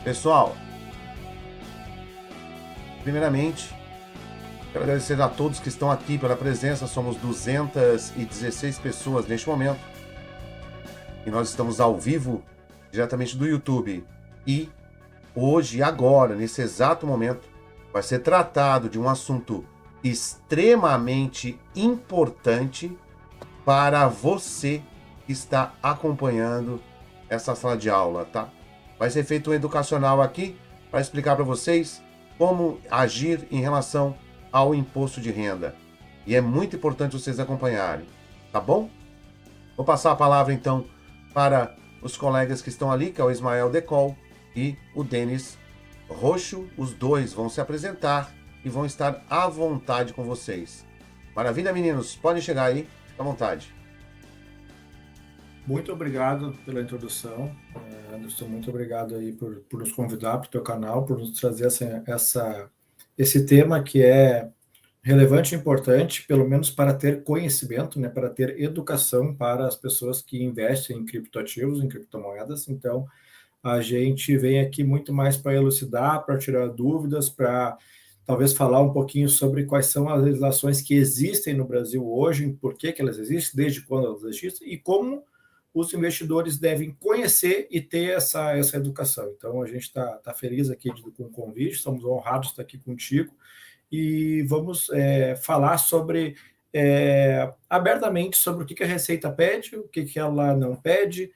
Pessoal, primeiramente, quero agradecer a todos que estão aqui pela presença. Somos 216 pessoas neste momento. E nós estamos ao vivo, diretamente do YouTube. E hoje, agora, nesse exato momento, vai ser tratado de um assunto extremamente importante para você que está acompanhando essa sala de aula, tá? Vai ser feito um educacional aqui para explicar para vocês como agir em relação ao imposto de renda. E é muito importante vocês acompanharem, tá bom? Vou passar a palavra então para os colegas que estão ali, que é o Ismael Decol e o Denis Roxo. Os dois vão se apresentar e vão estar à vontade com vocês. Maravilha, meninos? Podem chegar aí, fica à vontade. Muito obrigado pela introdução, Anderson. Muito obrigado aí por nos convidar para o teu canal, por nos trazer esse tema que é relevante e importante, pelo menos para ter conhecimento, né, para ter educação para as pessoas que investem em criptoativos, em criptomoedas. Então, a gente vem aqui muito mais para elucidar, para tirar dúvidas, para talvez falar um pouquinho sobre quais são as legislações que existem no Brasil hoje, por que elas existem, desde quando elas existem e como os investidores devem conhecer e ter essa educação. Então, a gente está feliz aqui com o convite, estamos honrados de estar aqui contigo e vamos falar abertamente sobre o que a Receita pede, o que ela não pede,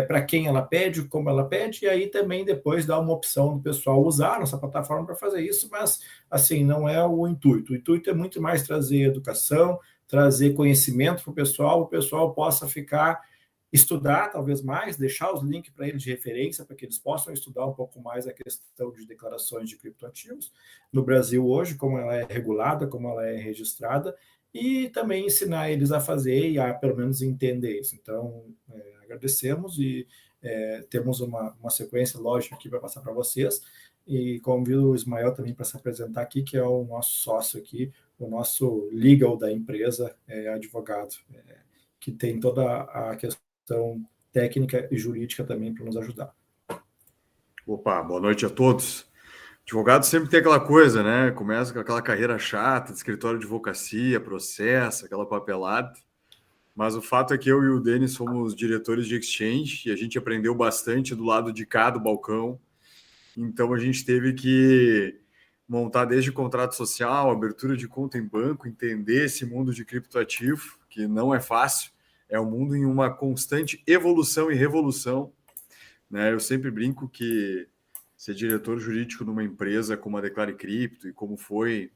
para quem ela pede, como ela pede, e aí também depois dá uma opção do pessoal usar a nossa plataforma para fazer isso, mas assim, não é o intuito. O intuito é muito mais trazer educação, trazer conhecimento para o pessoal possa estudar talvez mais, deixar os links para eles de referência, para que eles possam estudar um pouco mais a questão de declarações de criptoativos no Brasil hoje, como ela é regulada, como ela é registrada, e também ensinar eles a fazer e a, pelo menos, entender isso. Então, agradecemos e temos uma sequência lógica aqui para passar para vocês, e convido o Ismael também para se apresentar aqui, que é o nosso sócio aqui, o nosso legal da empresa, advogado, que tem toda a questão técnica e jurídica também para nos ajudar. Opa, boa noite a todos. Advogado sempre tem aquela coisa, né? Começa com aquela carreira chata de escritório de advocacia, processo, aquela papelada. Mas o fato é que eu e o Denis somos diretores de exchange e a gente aprendeu bastante do lado de cá do balcão. Então a gente teve que montar desde contrato social, abertura de conta em banco, entender esse mundo de criptoativo, que não é fácil. É um mundo em uma constante evolução e revolução, né? Eu sempre brinco que ser diretor jurídico numa empresa como a Declare Cripto e como foi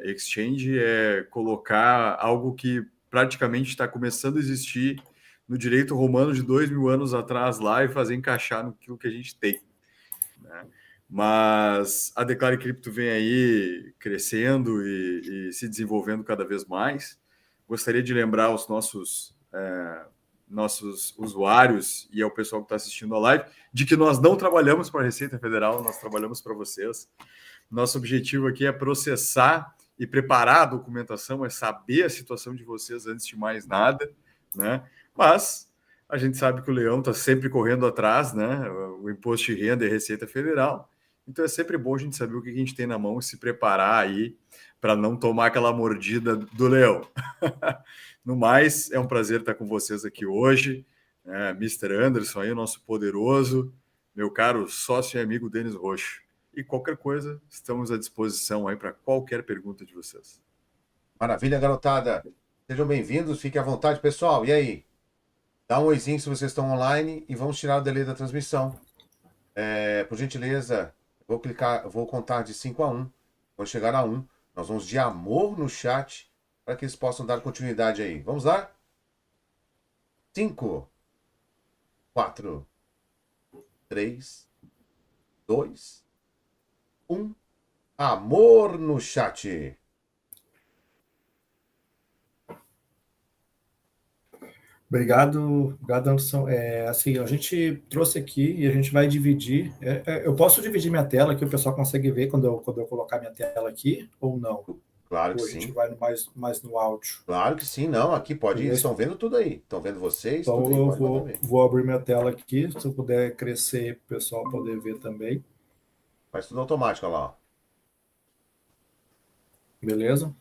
Exchange é colocar algo que praticamente está começando a existir no direito romano de 2000 anos atrás lá e fazer encaixar naquilo que a gente tem, né? Mas a Declare Cripto vem aí crescendo e se desenvolvendo cada vez mais. Gostaria de lembrar aos nossos usuários e ao pessoal que está assistindo a live, de que nós não trabalhamos para a Receita Federal, nós trabalhamos para vocês. Nosso objetivo aqui é processar e preparar a documentação, é saber a situação de vocês antes de mais nada, né? Mas a gente sabe que o leão está sempre correndo atrás, né? O imposto de renda e a Receita Federal. Então é sempre bom a gente saber o que a gente tem na mão e se preparar aí para não tomar aquela mordida do leão. No mais, é um prazer estar com vocês aqui hoje. Mr. Anderson, aí, o nosso poderoso, meu caro sócio e amigo Denis Roxo. E qualquer coisa, estamos à disposição aí para qualquer pergunta de vocês. Maravilha, garotada. Sejam bem-vindos, fiquem à vontade, pessoal. E aí? Dá um oizinho se vocês estão online e vamos tirar o delay da transmissão. Por gentileza, vou contar de 5 a 1. Quando chegar a 1, nós vamos de amor no chat para que eles possam dar continuidade aí. Vamos lá? 5, 4, 3, 2, 1. Amor no chat. Obrigado, Anderson. Assim, a gente trouxe aqui e a gente vai dividir. Eu posso dividir minha tela, que o pessoal consegue ver quando eu colocar minha tela aqui, ou não? Claro que Ou a gente sim. vai mais no áudio? Claro que sim, não. Aqui pode ir. Beleza? Estão vendo tudo aí. Estão vendo vocês, Então tudo aí. eu Pode mandar ver. vou abrir minha tela aqui, se eu puder crescer para o pessoal poder ver também. Faz tudo automático, olha lá. Ó. Beleza?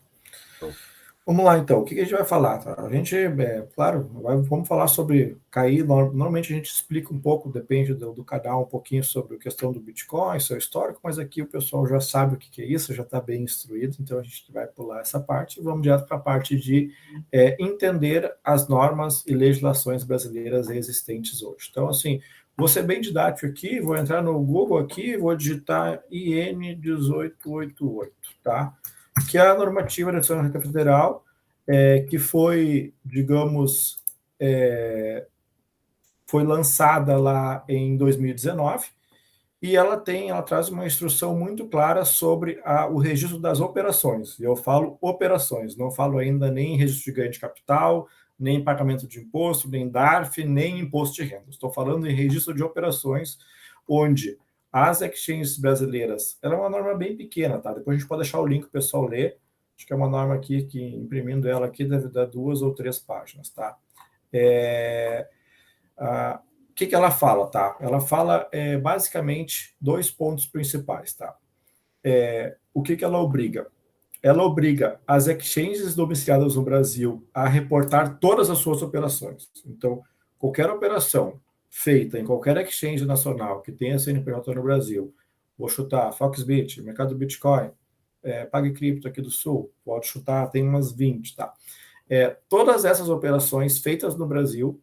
Show. Vamos lá, então. O que a gente vai falar? Tá? A gente, claro, vamos falar sobre cair. Normalmente a gente explica um pouco, depende do canal, um pouquinho sobre a questão do Bitcoin, seu histórico, mas aqui o pessoal já sabe o que é isso, já está bem instruído, então a gente vai pular essa parte e vamos direto para a parte de entender as normas e legislações brasileiras existentes hoje. Então, assim, vou ser bem didático aqui, vou entrar no Google aqui, vou digitar IN 1888, tá? Que é a normativa da Receita Federal, que foi, digamos, foi lançada lá em 2019, e ela traz uma instrução muito clara sobre o registro das operações. E eu falo operações, não falo ainda nem registro de ganho de capital, nem pagamento de imposto, nem DARF, nem imposto de renda. Estou falando em registro de operações, onde as exchanges brasileiras, ela é uma norma bem pequena, tá? Depois a gente pode deixar o link para o pessoal ler. Acho que é uma norma aqui que, imprimindo ela aqui, deve dar 2 ou 3 páginas, tá? O que ela fala, tá? Ela fala basicamente 2 pontos principais, tá? O que ela obriga? Ela obriga as exchanges domiciliadas no Brasil a reportar todas as suas operações. Então, qualquer operação feita em qualquer exchange nacional que tenha CNPJ no Brasil, vou chutar Foxbit, Mercado Bitcoin, PagCrypto aqui do Sul, pode chutar, tem umas 20, tá? Todas essas operações feitas no Brasil,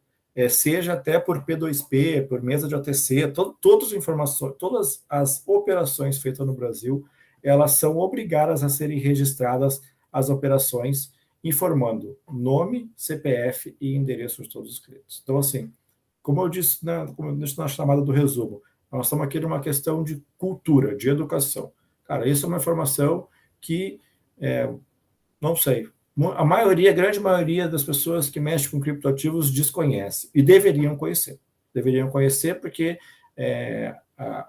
seja até por P2P, por mesa de OTC, todas as operações feitas no Brasil, elas são obrigadas a serem registradas as operações, informando nome, CPF e endereço de todos os clientes. Então, assim, como eu disse na chamada do resumo, nós estamos aqui numa questão de cultura, de educação. Cara, isso é uma informação que, não sei, a grande maioria das pessoas que mexem com criptoativos desconhece, e deveriam conhecer. Deveriam conhecer porque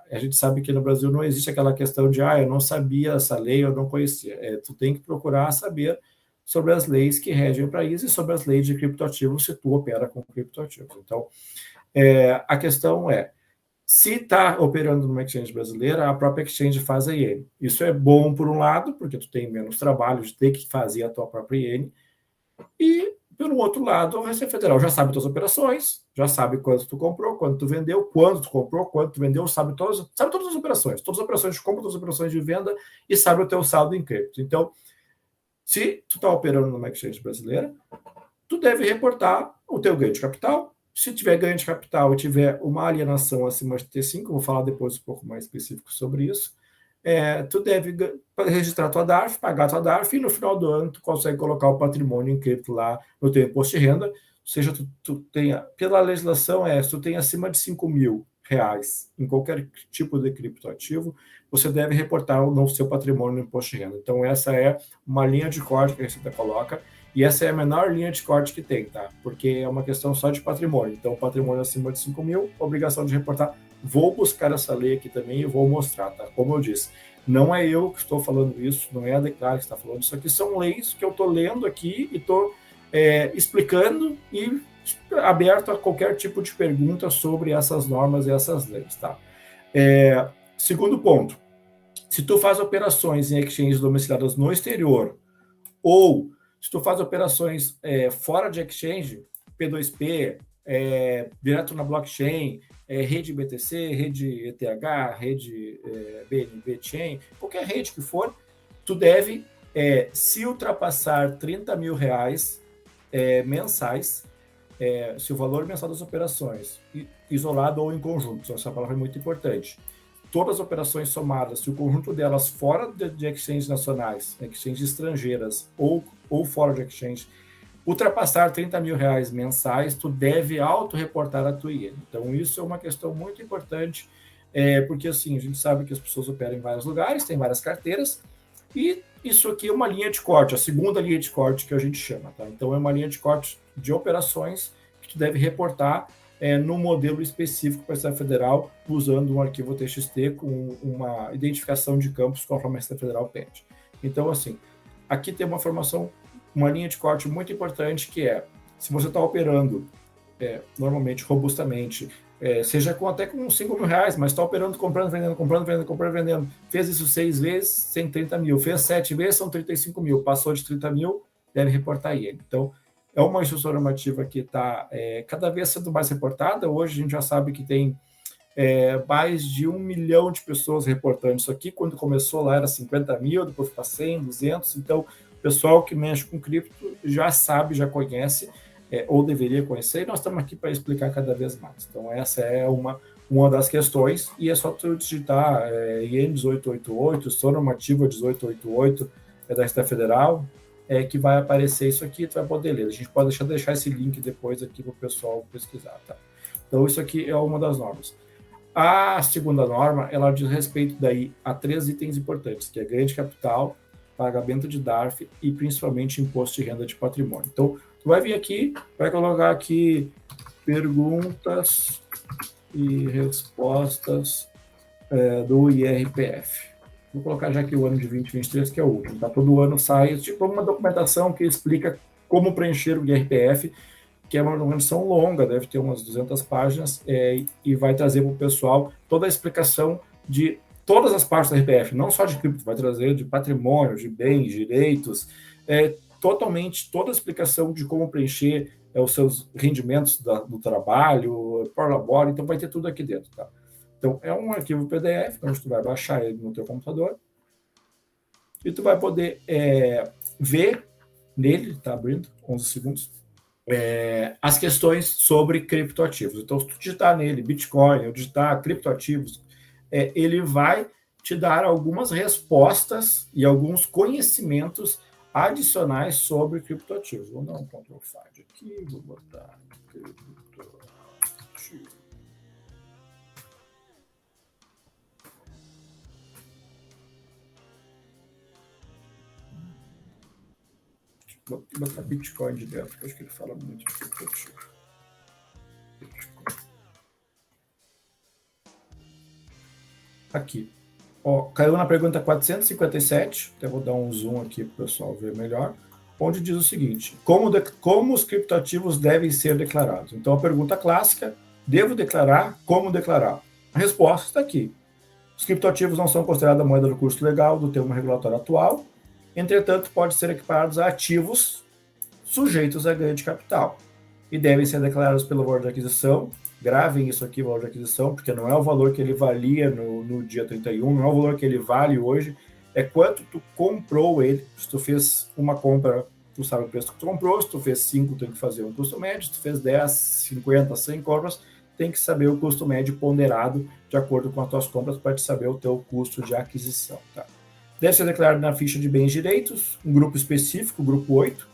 a gente sabe que no Brasil não existe aquela questão de eu não sabia essa lei, eu não conhecia. Tu tem que procurar saber sobre as leis que regem o país e sobre as leis de criptoativos se tu opera com criptoativos. Então, a questão se está operando numa exchange brasileira, a própria exchange faz a IN. Isso é bom por um lado, porque tu tem menos trabalho de ter que fazer a tua própria IN, e, pelo outro lado, a Receita Federal já sabe tuas operações, já sabe quanto tu comprou, quanto tu vendeu, quando tu comprou, quanto tu vendeu, sabe todas as operações de compra, todas as operações de venda, e sabe o teu saldo em cripto. Então, se tu está operando numa exchange brasileira, tu deve reportar o teu ganho de capital. Se tiver ganho de capital e tiver uma alienação acima de T5, eu vou falar depois um pouco mais específico sobre isso, tu deve registrar tua DARF, pagar tua DARF, e no final do ano tu consegue colocar o patrimônio em cripto lá no teu imposto de renda, ou seja, tu tenha, pela legislação, se tu tem acima de R$5.000 em qualquer tipo de criptoativo, você deve reportar o seu patrimônio no imposto de renda. Então essa é uma linha de corte que a Receita coloca, e essa é a menor linha de corte que tem, tá? Porque é uma questão só de patrimônio. Então, patrimônio acima de 5.000, obrigação de reportar. Vou buscar essa lei aqui também e vou mostrar, tá? Como eu disse, não é eu que estou falando isso, não é a Declara que está falando isso aqui, são leis que eu estou lendo aqui e estou explicando e aberto a qualquer tipo de pergunta sobre essas normas e essas leis, tá? Segundo ponto, se tu faz operações em exchanges domiciliadas no exterior, ou se tu faz operações fora de exchange, P2P, direto na blockchain, rede BTC, rede ETH, rede BNB Chain, qualquer rede que for, tu deve, se ultrapassar R$30.000 mensais, se o valor mensal das operações, isolado ou em conjunto, essa palavra é muito importante, todas as operações somadas, se o conjunto delas fora de exchanges nacionais, exchanges estrangeiras ou fora de exchange, ultrapassar R$30.000 mensais, tu deve autorreportar a tua IN. Então, isso é uma questão muito importante, porque assim, a gente sabe que as pessoas operam em vários lugares, tem várias carteiras, e isso aqui é uma linha de corte, a segunda linha de corte que a gente chama, tá? Então, é uma linha de corte de operações que tu deve reportar no modelo específico para a Receita Federal, usando um arquivo TXT com uma identificação de campos conforme a Receita Federal pede. Então, assim, aqui tem uma informação, uma linha de corte muito importante, que é, se você está operando normalmente, robustamente, seja até com 5 mil reais, mas está operando, comprando, vendendo, fez isso 6 vezes, 130 mil, fez 7 vezes, são 35 mil, passou de 30 mil, deve reportar ele. Então, é uma instrução normativa que está cada vez sendo mais reportada. Hoje a gente já sabe que tem mais de 1 milhão de pessoas reportando isso aqui. Quando começou lá era 50 mil, depois para 100, 200. Então, o pessoal que mexe com cripto já sabe, já conhece, ou deveria conhecer, e nós estamos aqui para explicar cada vez mais. Então, essa é uma das questões, e é só tu digitar IN 1888, sua normativa 1888 da Receita Federal, que vai aparecer isso aqui, tu vai poder ler. A gente pode deixar esse link depois aqui para o pessoal pesquisar, tá? Então, isso aqui é uma das normas. A segunda norma, ela diz respeito daí a 3 itens importantes, que é ganho de capital, pagamento de DARF e principalmente imposto de renda de patrimônio. Então, tu vai vir aqui, vai colocar aqui perguntas e respostas do IRPF. Vou colocar já aqui o ano de 2023, que é o último, tá? Todo ano sai tipo uma documentação que explica como preencher o IRPF, que é uma documentação longa, deve ter umas 200 páginas, e vai trazer para o pessoal toda a explicação de todas as partes do IRPF, não só de cripto, vai trazer de patrimônio, de bens, direitos, totalmente toda a explicação de como preencher os seus rendimentos do trabalho, por labor, então vai ter tudo aqui dentro, tá? Então, é um arquivo PDF, onde tu vai baixar ele no teu computador, e tu vai poder ver nele, tá abrindo, 11 segundos, as questões sobre criptoativos. Então, se tu digitar nele Bitcoin, ou digitar criptoativos, ele vai te dar algumas respostas e alguns conhecimentos adicionais sobre criptoativos. Vou dar um Ctrl+Find aqui, vou botar criptoativo. Vou botar Bitcoin de dentro, porque acho que ele fala muito de criptoativo. Aqui. Ó, caiu na pergunta 457, até vou dar um zoom aqui para o pessoal ver melhor, onde diz o seguinte: como os criptoativos devem ser declarados? Então, a pergunta clássica: devo declarar? Como declarar? A resposta está aqui. Os criptoativos não são considerados a moeda do curso legal do termo regulatório atual, entretanto, podem ser equiparados a ativos sujeitos a ganho de capital e devem ser declarados pelo valor de aquisição. Gravem isso aqui, valor de aquisição, porque não é o valor que ele valia no dia 31, não é o valor que ele vale hoje, é quanto tu comprou ele. Se tu fez uma compra, tu sabe o preço que tu comprou, se tu fez 5, tem que fazer um custo médio, se tu fez 10, 50, 100 compras, tem que saber o custo médio ponderado de acordo com as tuas compras para te saber o teu custo de aquisição, tá? Deve ser declarado na ficha de bens e direitos, um grupo específico, grupo 8,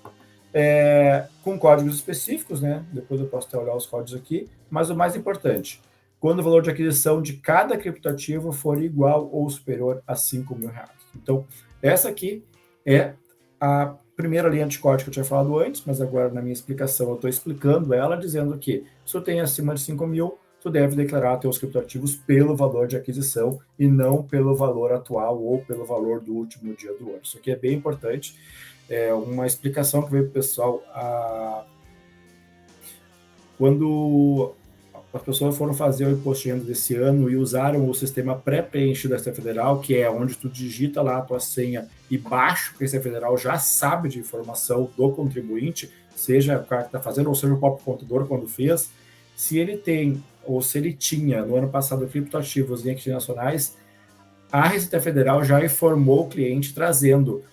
com códigos específicos, né? Depois eu posso até olhar os códigos aqui, mas o mais importante, quando o valor de aquisição de cada criptoativo for igual ou superior a 5 mil reais. Então, essa aqui é a primeira linha de código que eu tinha falado antes, mas agora na minha explicação eu estou explicando ela, dizendo que se tu tem acima de 5 mil, tu deve declarar teus criptoativos pelo valor de aquisição e não pelo valor atual ou pelo valor do último dia do ano. Isso aqui é bem importante. É uma explicação que veio para o pessoal. Quando as pessoas foram fazer o imposto de renda desse ano e usaram o sistema pré-preenchido da Receita Federal, que é onde tu digita lá a tua senha e baixa, porque a Receita Federal já sabe de informação do contribuinte, seja o cara que está fazendo, ou seja o próprio contador quando fez, se ele tem, ou se ele tinha no ano passado criptoativos em equities nacionais, a Receita Federal já informou o cliente trazendo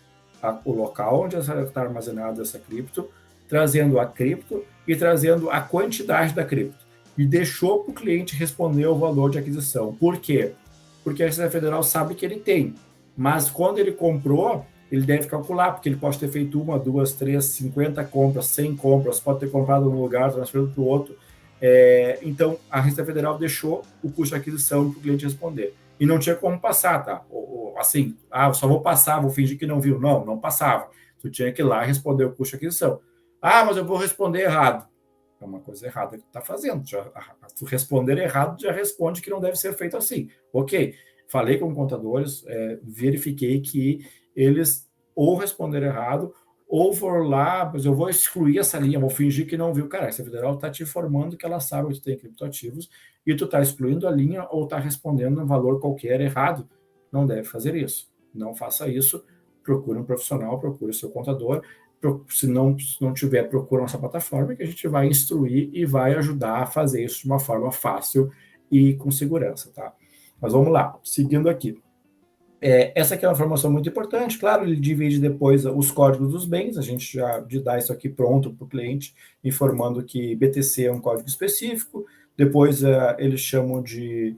o local onde está armazenada essa cripto, trazendo a cripto e trazendo a quantidade da cripto. E deixou para o cliente responder o valor de aquisição. Por quê? Porque a Receita Federal sabe que ele tem, mas quando ele comprou, ele deve calcular, porque ele pode ter feito 1, 2, 3, 50 compras, 100 compras, pode ter comprado num lugar, transferido para o outro. Então, a Receita Federal deixou o custo de aquisição para o cliente responder. E não tinha como passar, tá? Assim, só vou passar, vou fingir que não viu. Não passava. Tu tinha que ir lá responder o custo de aquisição. Mas eu vou responder errado. É uma coisa errada que tu está fazendo. Se responder errado, já responde que não deve ser feito assim. Ok, falei com contadores, verifiquei que eles ou responder errado, ou for lá, mas eu vou excluir essa linha, vou fingir que não viu. Cara, a Receita Federal está te informando que ela sabe que tu tem criptoativos e tu está excluindo a linha ou está respondendo um valor qualquer errado. Não deve fazer isso. Não faça isso. Procure um profissional, procure o seu contador. Se não tiver, procura nossa plataforma que a gente vai instruir e vai ajudar a fazer isso de uma forma fácil e com segurança, tá? Mas vamos lá, seguindo aqui. Essa aqui é uma informação muito importante. Claro, ele divide depois os códigos dos bens, a gente já dá isso aqui pronto para o cliente, informando que BTC é um código específico. Depois eles chamam de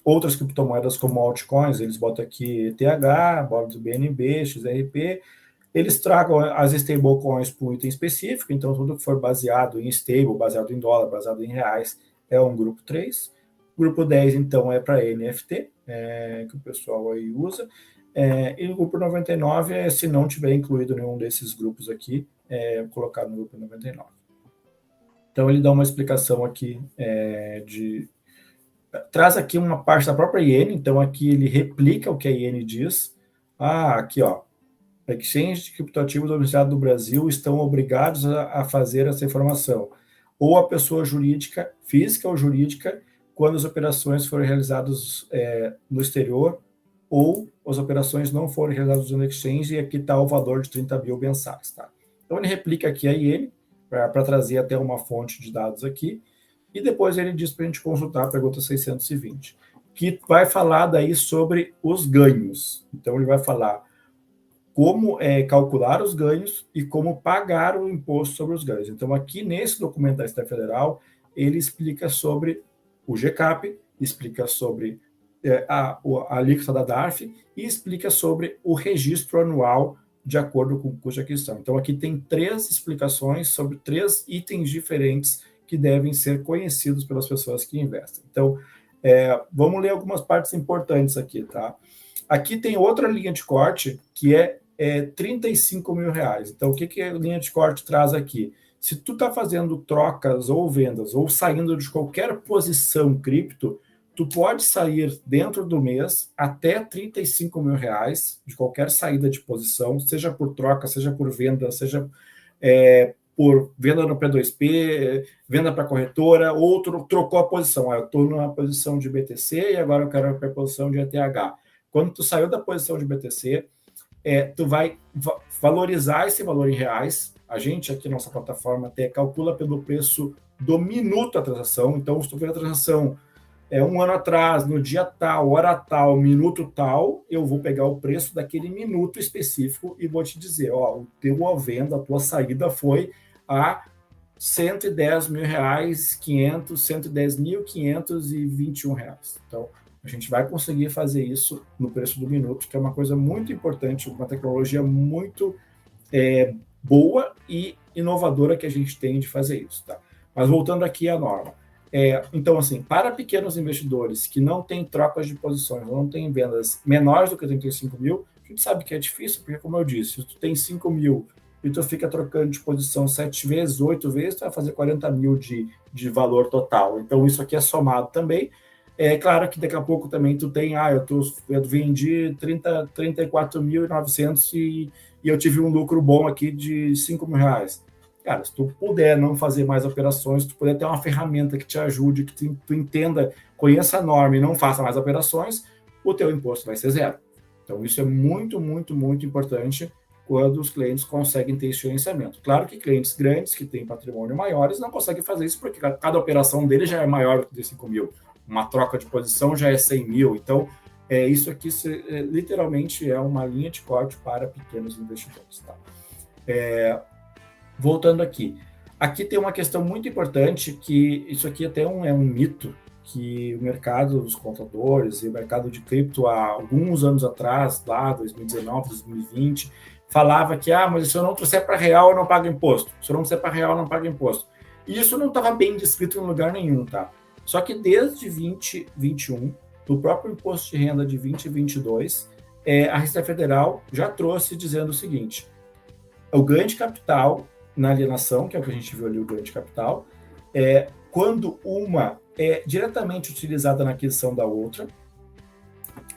outras criptomoedas como altcoins, eles botam aqui ETH, botam BNB, XRP. Eles tragam as stablecoins para um item específico, então tudo que for baseado em stable, baseado em dólar, baseado em reais, é um grupo 3. Grupo 10, então, é para NFT, que o pessoal aí usa. E o grupo 99 se não tiver incluído nenhum desses grupos aqui, colocar no grupo 99. Então, ele dá uma explicação aqui traz aqui uma parte da própria IN, então aqui ele replica o que a IN diz. Aqui, ó. Exchange de criptoativos domiciliados do Brasil estão obrigados a fazer essa informação. Ou a pessoa jurídica, física ou jurídica, quando as operações forem realizadas no exterior, ou as operações não forem realizadas no exchange, e aqui está o valor de 30 mil mensais. Tá? Então, ele replica aqui a IN, para trazer até uma fonte de dados aqui, e depois ele diz para a gente consultar a pergunta 620, que vai falar daí sobre os ganhos. Então, ele vai falar como calcular os ganhos e como pagar o imposto sobre os ganhos. Então, aqui nesse documento da Receita Federal, ele explica sobre o GCAP, explica sobre a alíquota da DARF e explica sobre o registro anual de acordo com o custo de aquisição. Então, aqui tem 3 explicações sobre 3 itens diferentes que devem ser conhecidos pelas pessoas que investem. Então, vamos ler algumas partes importantes aqui, tá? Aqui tem outra linha de corte que é 35 mil reais. Então, o que a linha de corte traz aqui? Se tu está fazendo trocas ou vendas ou saindo de qualquer posição cripto, tu pode sair dentro do mês até 35 mil reais de qualquer saída de posição, seja por troca, seja por venda, seja por venda no P2P, venda para corretora, ou trocou a posição. Eu estou numa posição de BTC e agora eu quero ir para a posição de ETH. Quando tu saiu da posição de BTC, tu vai valorizar esse valor em reais. A gente aqui, nossa plataforma, calcula pelo preço do minuto a transação. Então, se tu vê a transação um ano atrás, no dia tal, hora tal, minuto tal, eu vou pegar o preço daquele minuto específico e vou te dizer, o teu venda, a tua saída foi a 110 mil reais, 110.521 reais. Então, a gente vai conseguir fazer isso no preço do minuto, que é uma coisa muito importante, uma tecnologia muito boa e inovadora que a gente tem de fazer isso. Tá? Mas voltando aqui à norma. Então, assim, para pequenos investidores que não têm trocas de posições, não têm vendas menores do que 35 mil, a gente sabe que é difícil, porque, como eu disse, se tu tem 5 mil e tu fica trocando de posição 7 vezes, 8 vezes, tu vai fazer 40 mil de valor total. Então, isso aqui é somado também. Claro que daqui a pouco também tu tem, eu vendi 34.900 e eu tive um lucro bom aqui de 5 mil reais. Cara, se tu puder não fazer mais operações, se tu puder ter uma ferramenta que te ajude, que tu entenda, conheça a norma e não faça mais operações, o teu imposto vai ser 0. Então, isso é muito, muito, muito importante quando os clientes conseguem ter esse gerenciamento. Claro que clientes grandes, que têm patrimônio maiores, não conseguem fazer isso porque cada operação dele já é maior do que 5 mil. Uma troca de posição já é 100 mil. Então, isso aqui literalmente é uma linha de corte para pequenos investidores. Tá? Voltando aqui. Aqui tem uma questão muito importante, que isso aqui até é um mito, que o mercado dos contadores e o mercado de cripto, há alguns anos atrás, lá 2019, 2020, falava que, mas se eu não trouxer para real, eu não pago imposto. Se eu não trouxer para real, eu não pago imposto. E isso não estava bem descrito em lugar nenhum, tá? Só que desde 2021, do próprio imposto de renda de 2022, a Receita Federal já trouxe dizendo o seguinte: o ganho de capital na alienação, que é o que a gente viu ali, o ganho de capital, quando uma é diretamente utilizada na aquisição da outra,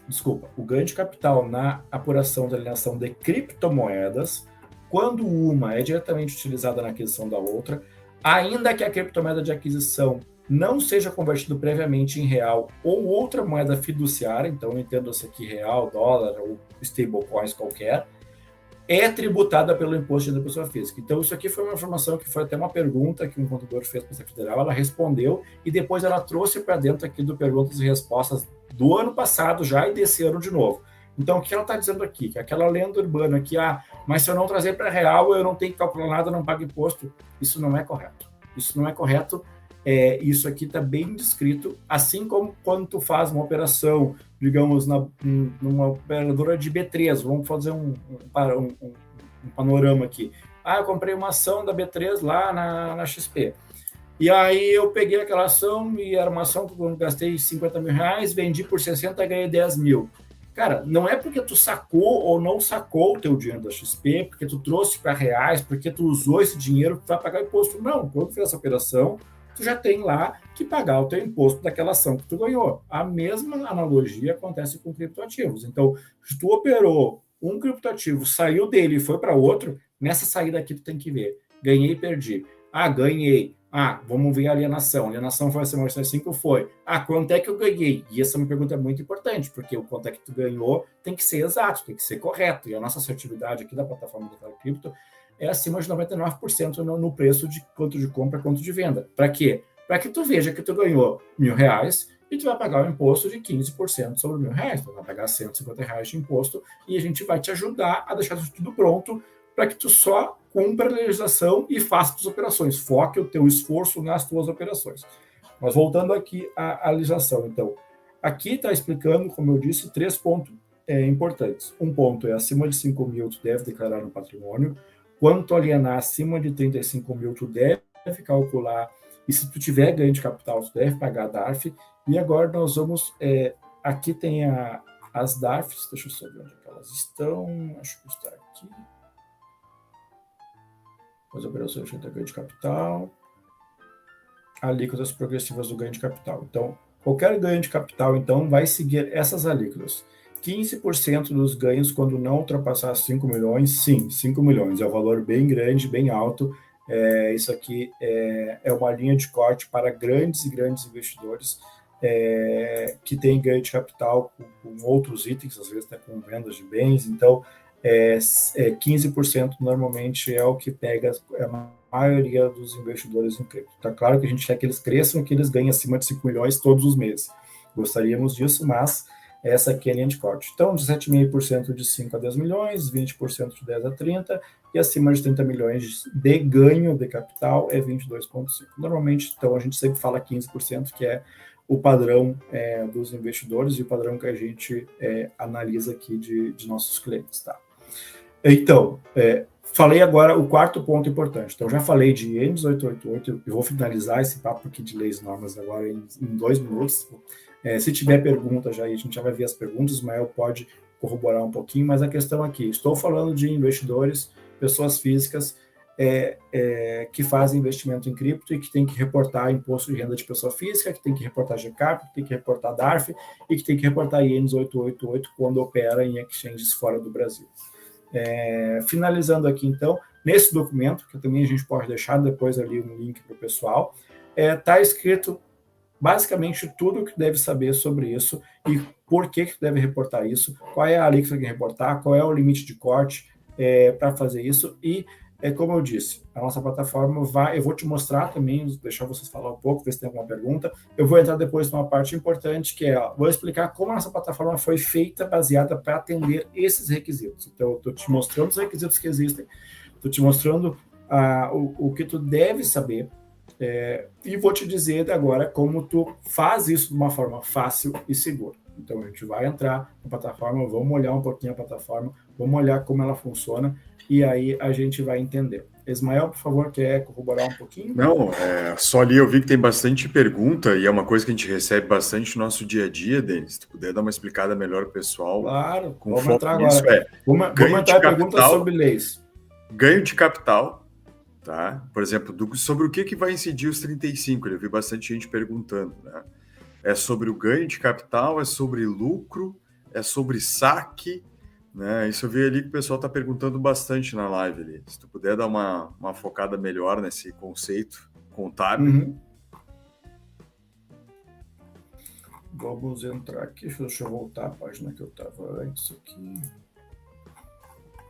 desculpa, o ganho de capital na apuração de alienação de criptomoedas, quando uma é diretamente utilizada na aquisição da outra, ainda que a criptomoeda de aquisição não seja convertido previamente em real ou outra moeda fiduciária, então entendo-se aqui real, dólar ou stablecoins qualquer, é tributada pelo imposto da pessoa física. Então, isso aqui foi uma informação que foi até uma pergunta que um contador fez para a Receita Federal, ela respondeu e depois ela trouxe para dentro aqui do Perguntas e Respostas do ano passado já e desse ano de novo. Então, o que ela está dizendo aqui? Que aquela lenda urbana que, mas se eu não trazer para real, eu não tenho que calcular nada, não pago imposto. Isso não é correto. Isso não é correto. Isso aqui está bem descrito, assim como quando tu faz uma operação, digamos, numa operadora de B3, vamos fazer um panorama aqui. Eu comprei uma ação da B3 lá na XP. E aí eu peguei aquela ação e era uma ação que eu gastei 50 mil reais, vendi por 60 e ganhei 10 mil. Cara, não é porque tu sacou ou não sacou o teu dinheiro da XP, porque tu trouxe para reais, porque tu usou esse dinheiro que vai pagar imposto. Não, quando tu fez essa operação, tu já tem lá que pagar o teu imposto daquela ação que tu ganhou. A mesma analogia acontece com criptoativos. Então, se tu operou um criptoativo, saiu dele e foi para outro, nessa saída aqui tu tem que ver. Ganhei e perdi. Ganhei. Vamos ver a alienação. A alienação foi assim, 5 foi. Quanto é que eu ganhei? E essa é uma pergunta muito importante, porque o quanto é que tu ganhou tem que ser exato, tem que ser correto. E a nossa assertividade aqui da plataforma do Cripto é acima de 99% no preço de quanto de compra, quanto de venda. Para quê? Para que tu veja que tu ganhou R$1.000 e tu vai pagar o imposto de 15% sobre R$1.000. Tu vai pagar R$150 de imposto e a gente vai te ajudar a deixar isso tudo pronto para que tu só cumpra a legislação e faça as operações. Foque o teu esforço nas tuas operações. Mas voltando aqui à legislação. Então, aqui está explicando, como eu disse, 3 pontos importantes. Um ponto é acima de 5 mil, tu deve declarar no patrimônio. Quanto alienar acima de 35 mil, tu deve calcular. E se tu tiver ganho de capital, tu deve pagar a DARF. E agora nós vamos... aqui tem as DARFs. Deixa eu saber onde elas estão. Acho que está aqui. As operações de ganho de capital. Alíquotas progressivas do ganho de capital. Então, qualquer ganho de capital, então, vai seguir essas alíquotas. 15% dos ganhos quando não ultrapassar 5 milhões, sim, 5 milhões. É um valor bem grande, bem alto. Isso aqui é uma linha de corte para grandes e grandes investidores que têm ganho de capital com outros itens, às vezes até com vendas de bens. Então, 15% normalmente é o que pega a maioria dos investidores em cripto. Tá claro que a gente quer que eles cresçam e que eles ganhem acima de 5 milhões todos os meses. Gostaríamos disso, mas essa aqui é a linha de corte. Então, 17,5% de 5 a 10 milhões, 20% de 10 a 30, e acima de 30 milhões de ganho de capital é 22,5%. Normalmente, então, a gente sempre fala 15%, que é o padrão dos investidores e o padrão que a gente analisa aqui de nossos clientes, tá? Então, falei agora o quarto ponto importante. Então, já falei de N1888, eu vou finalizar esse papo aqui de leis e normas agora em 2 minutos. Se tiver pergunta já aí, a gente já vai ver as perguntas, o Mael pode corroborar um pouquinho, mas a questão aqui, estou falando de investidores, pessoas físicas que fazem investimento em cripto e que tem que reportar imposto de renda de pessoa física, que tem que reportar GCAP, que tem que reportar DARF e que tem que reportar INs 888 quando opera em exchanges fora do Brasil. Finalizando aqui, então, nesse documento, que também a gente pode deixar depois ali um link para o pessoal, está escrito basicamente tudo o que deve saber sobre isso e por que deve reportar isso, qual é a alíquota que tem que reportar, qual é o limite de corte para fazer isso e, como eu disse, a nossa plataforma eu vou te mostrar também, deixar vocês falar um pouco, ver se tem alguma pergunta, eu vou entrar depois numa parte importante que vou explicar como a nossa plataforma foi feita, baseada para atender esses requisitos. Então, eu estou te mostrando os requisitos que existem, estou te mostrando o que tu deve saber, e vou te dizer agora como tu faz isso de uma forma fácil e segura. Então, a gente vai entrar na plataforma, vamos olhar um pouquinho a plataforma, vamos olhar como ela funciona, e aí a gente vai entender. Ismael, por favor, quer corroborar um pouquinho? Não, só ali eu vi que tem bastante pergunta, e é uma coisa que a gente recebe bastante no nosso dia a dia, Denis. Se tu puder dar uma explicada melhor pro pessoal. Claro, com vamos entrar agora. Vamos entrar em perguntas sobre leis. Ganho de capital. Tá? Por exemplo, sobre o que vai incidir os 35, eu vi bastante gente perguntando, né? É sobre o ganho de capital, é sobre lucro, é sobre saque, né? Isso eu vi ali que o pessoal está perguntando bastante na live ali. Se tu puder dar uma focada melhor nesse conceito contábil. Uhum. Vamos entrar aqui, deixa eu voltar à página que eu estava antes aqui.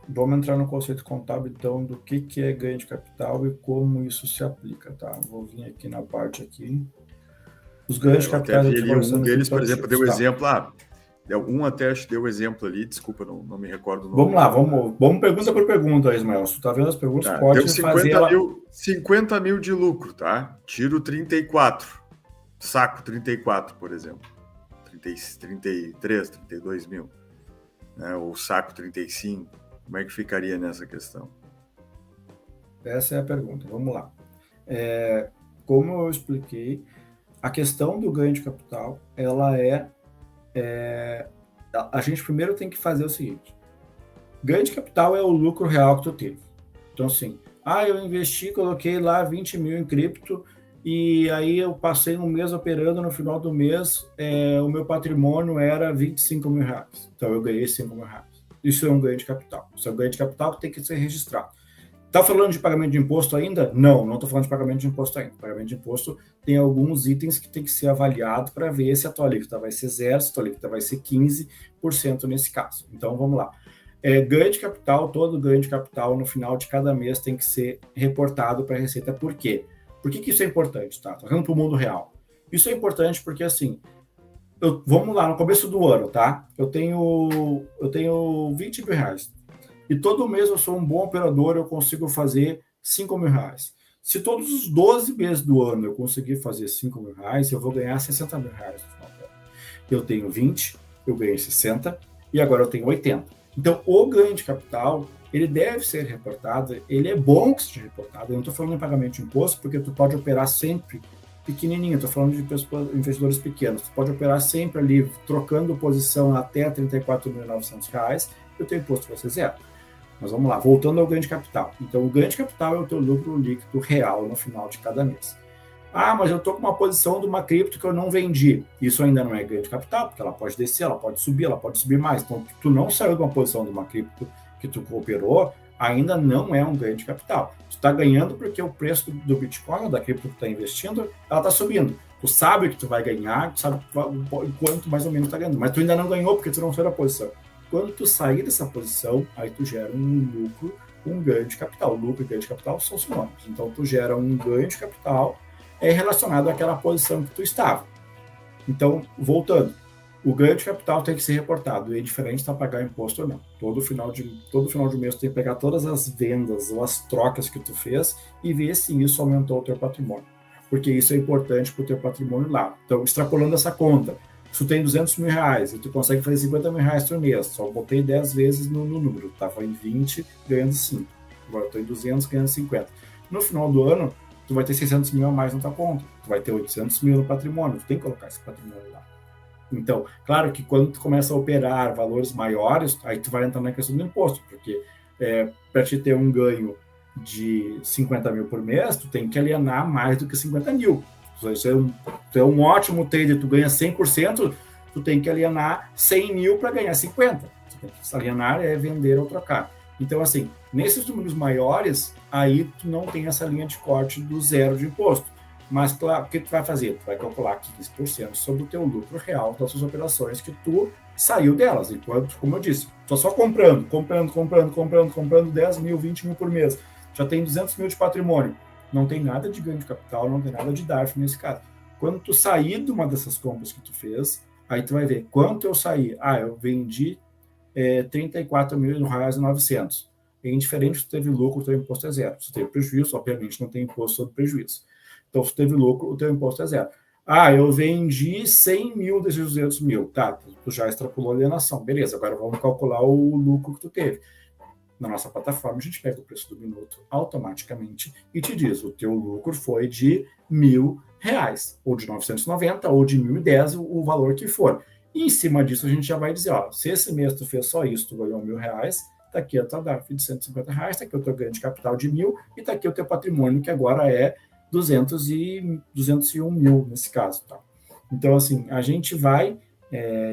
Vamos entrar no conceito contábil, então, do que é ganho de capital e como isso se aplica, tá? Vou vir aqui na parte aqui. Os ganhos de capital... Um deles, por exemplo, deu exemplo... um até acho que deu exemplo ali, desculpa, não me recordo o nome. Vamos lá, vamos pergunta por pergunta, Ismael. Se tu tá vendo as perguntas, pode deu 50 mil de lucro, tá? Tiro 34, saco 34, por exemplo. 33, 32 mil. Né? Ou saco 35. Como é que ficaria nessa questão? Essa é a pergunta, vamos lá. Como eu expliquei, a questão do ganho de capital, ela a gente primeiro tem que fazer o seguinte: ganho de capital é o lucro real que tu teve. Então, assim, eu investi, coloquei lá 20 mil em cripto, e aí eu passei um mês operando, no final do mês, o meu patrimônio era 25 mil reais. Então, eu ganhei 5 mil reais. Isso é um ganho de capital. Isso é um ganho de capital que tem que ser registrado. Está falando de pagamento de imposto ainda? Não estou falando de pagamento de imposto ainda. Pagamento de imposto tem alguns itens que tem que ser avaliado para ver se a tua alíquota vai ser 0, se a tua alíquota vai ser 15% nesse caso. Então, vamos lá. Ganho de capital, todo ganho de capital no final de cada mês tem que ser reportado para a Receita. Por quê? Por que isso é importante? Tá? Tô falando para o mundo real. Isso é importante porque, assim, vamos lá, no começo do ano, tá? Eu tenho 20 mil reais. E todo mês eu sou um bom operador, eu consigo fazer 5 mil reais. Se todos os 12 meses do ano eu conseguir fazer 5 mil reais, eu vou ganhar 60 mil reais no final do ano. Eu tenho 20, eu ganhei 60 e agora eu tenho 80. Então, o ganho de capital, ele deve ser reportado, ele é bom que seja reportado. Eu não estou falando em pagamento de imposto, porque tu pode operar sempre pequenininho, estou falando de investidores pequenos. Tu pode operar sempre ali, trocando posição até R$ 34.900, e o teu imposto vai ser 0. Mas vamos lá, voltando ao ganho de capital. Então, o ganho de capital é o teu lucro líquido real no final de cada mês. Mas eu estou com uma posição de uma cripto que eu não vendi. Isso ainda não é ganho de capital, porque ela pode descer, ela pode subir mais. Então, tu não saiu de uma posição de uma cripto que tu operou, ainda não é um ganho de capital. Tu está ganhando porque o preço do Bitcoin, ou da cripto que tu está investindo, ela está subindo. Tu sabe que tu vai ganhar, tu sabe quanto mais ou menos está ganhando, mas tu ainda não ganhou porque tu não saiu da posição. Quando tu sair dessa posição, aí tu gera um lucro, um ganho de capital. Lucro e ganho de capital são sinônimos. Então, tu gera um ganho de capital relacionado àquela posição que tu estava. Então, voltando, o ganho de capital tem que ser reportado. E é diferente de pagar imposto ou não. Todo final de mês tu tem que pegar todas as vendas ou as trocas que tu fez e ver se isso aumentou o teu patrimônio. Porque isso é importante para o teu patrimônio lá. Então, extrapolando essa conta, se tu tem 200 mil reais e tu consegue fazer 50 mil reais por mês, só botei 10 vezes no número, estava em 20, ganhando 5. Agora eu estou em 200, ganhando 50. No final do ano, tu vai ter 600 mil a mais na tua conta. Tu vai ter 800 mil no patrimônio. Tu tem que colocar esse patrimônio lá. Então, claro que quando tu começa a operar valores maiores, aí tu vai entrar na questão do imposto, porque para te ter um ganho de 50 mil por mês, tu tem que alienar mais do que 50 mil. Se tu é um ótimo trader, tu ganha 100%, tu tem que alienar 100 mil para ganhar 50. Tu tem que alienar vender ou trocar. Então, assim, nesses números maiores, aí tu não tem essa linha de corte do 0 de imposto. Mas, claro, o que tu vai fazer? Tu vai calcular 15% sobre o teu lucro real das suas operações que tu saiu delas. Enquanto, como eu disse, tu só comprando 10 mil, 20 mil por mês. Já tem 200 mil de patrimônio. Não tem nada de ganho de capital, não tem nada de DARF nesse caso. Quando tu sair de uma dessas compras que tu fez, aí tu vai ver quanto eu saí. Eu vendi R$ 34.900. Indiferente se tu teve lucro, o teu imposto é 0. Se tu teve prejuízo, obviamente não tem imposto sobre prejuízo. Então, se tu teve lucro, o teu imposto é 0. Eu vendi 100 mil desses 200 mil. Tá, tu já extrapolou a alienação. Beleza, agora vamos calcular o lucro que tu teve. Na nossa plataforma, a gente pega o preço do minuto automaticamente e te diz, o teu lucro foi de R$1.000, ou de 990, ou de 1.010, o valor que for. E em cima disso, a gente já vai dizer, se esse mês tu fez só isso, tu ganhou R$1.000, tá aqui a tua DARF de R$150, tá aqui o teu ganho de capital de 1.000, e tá aqui o teu patrimônio, que agora é 201 mil nesse caso. Tá? Então, assim, a gente vai,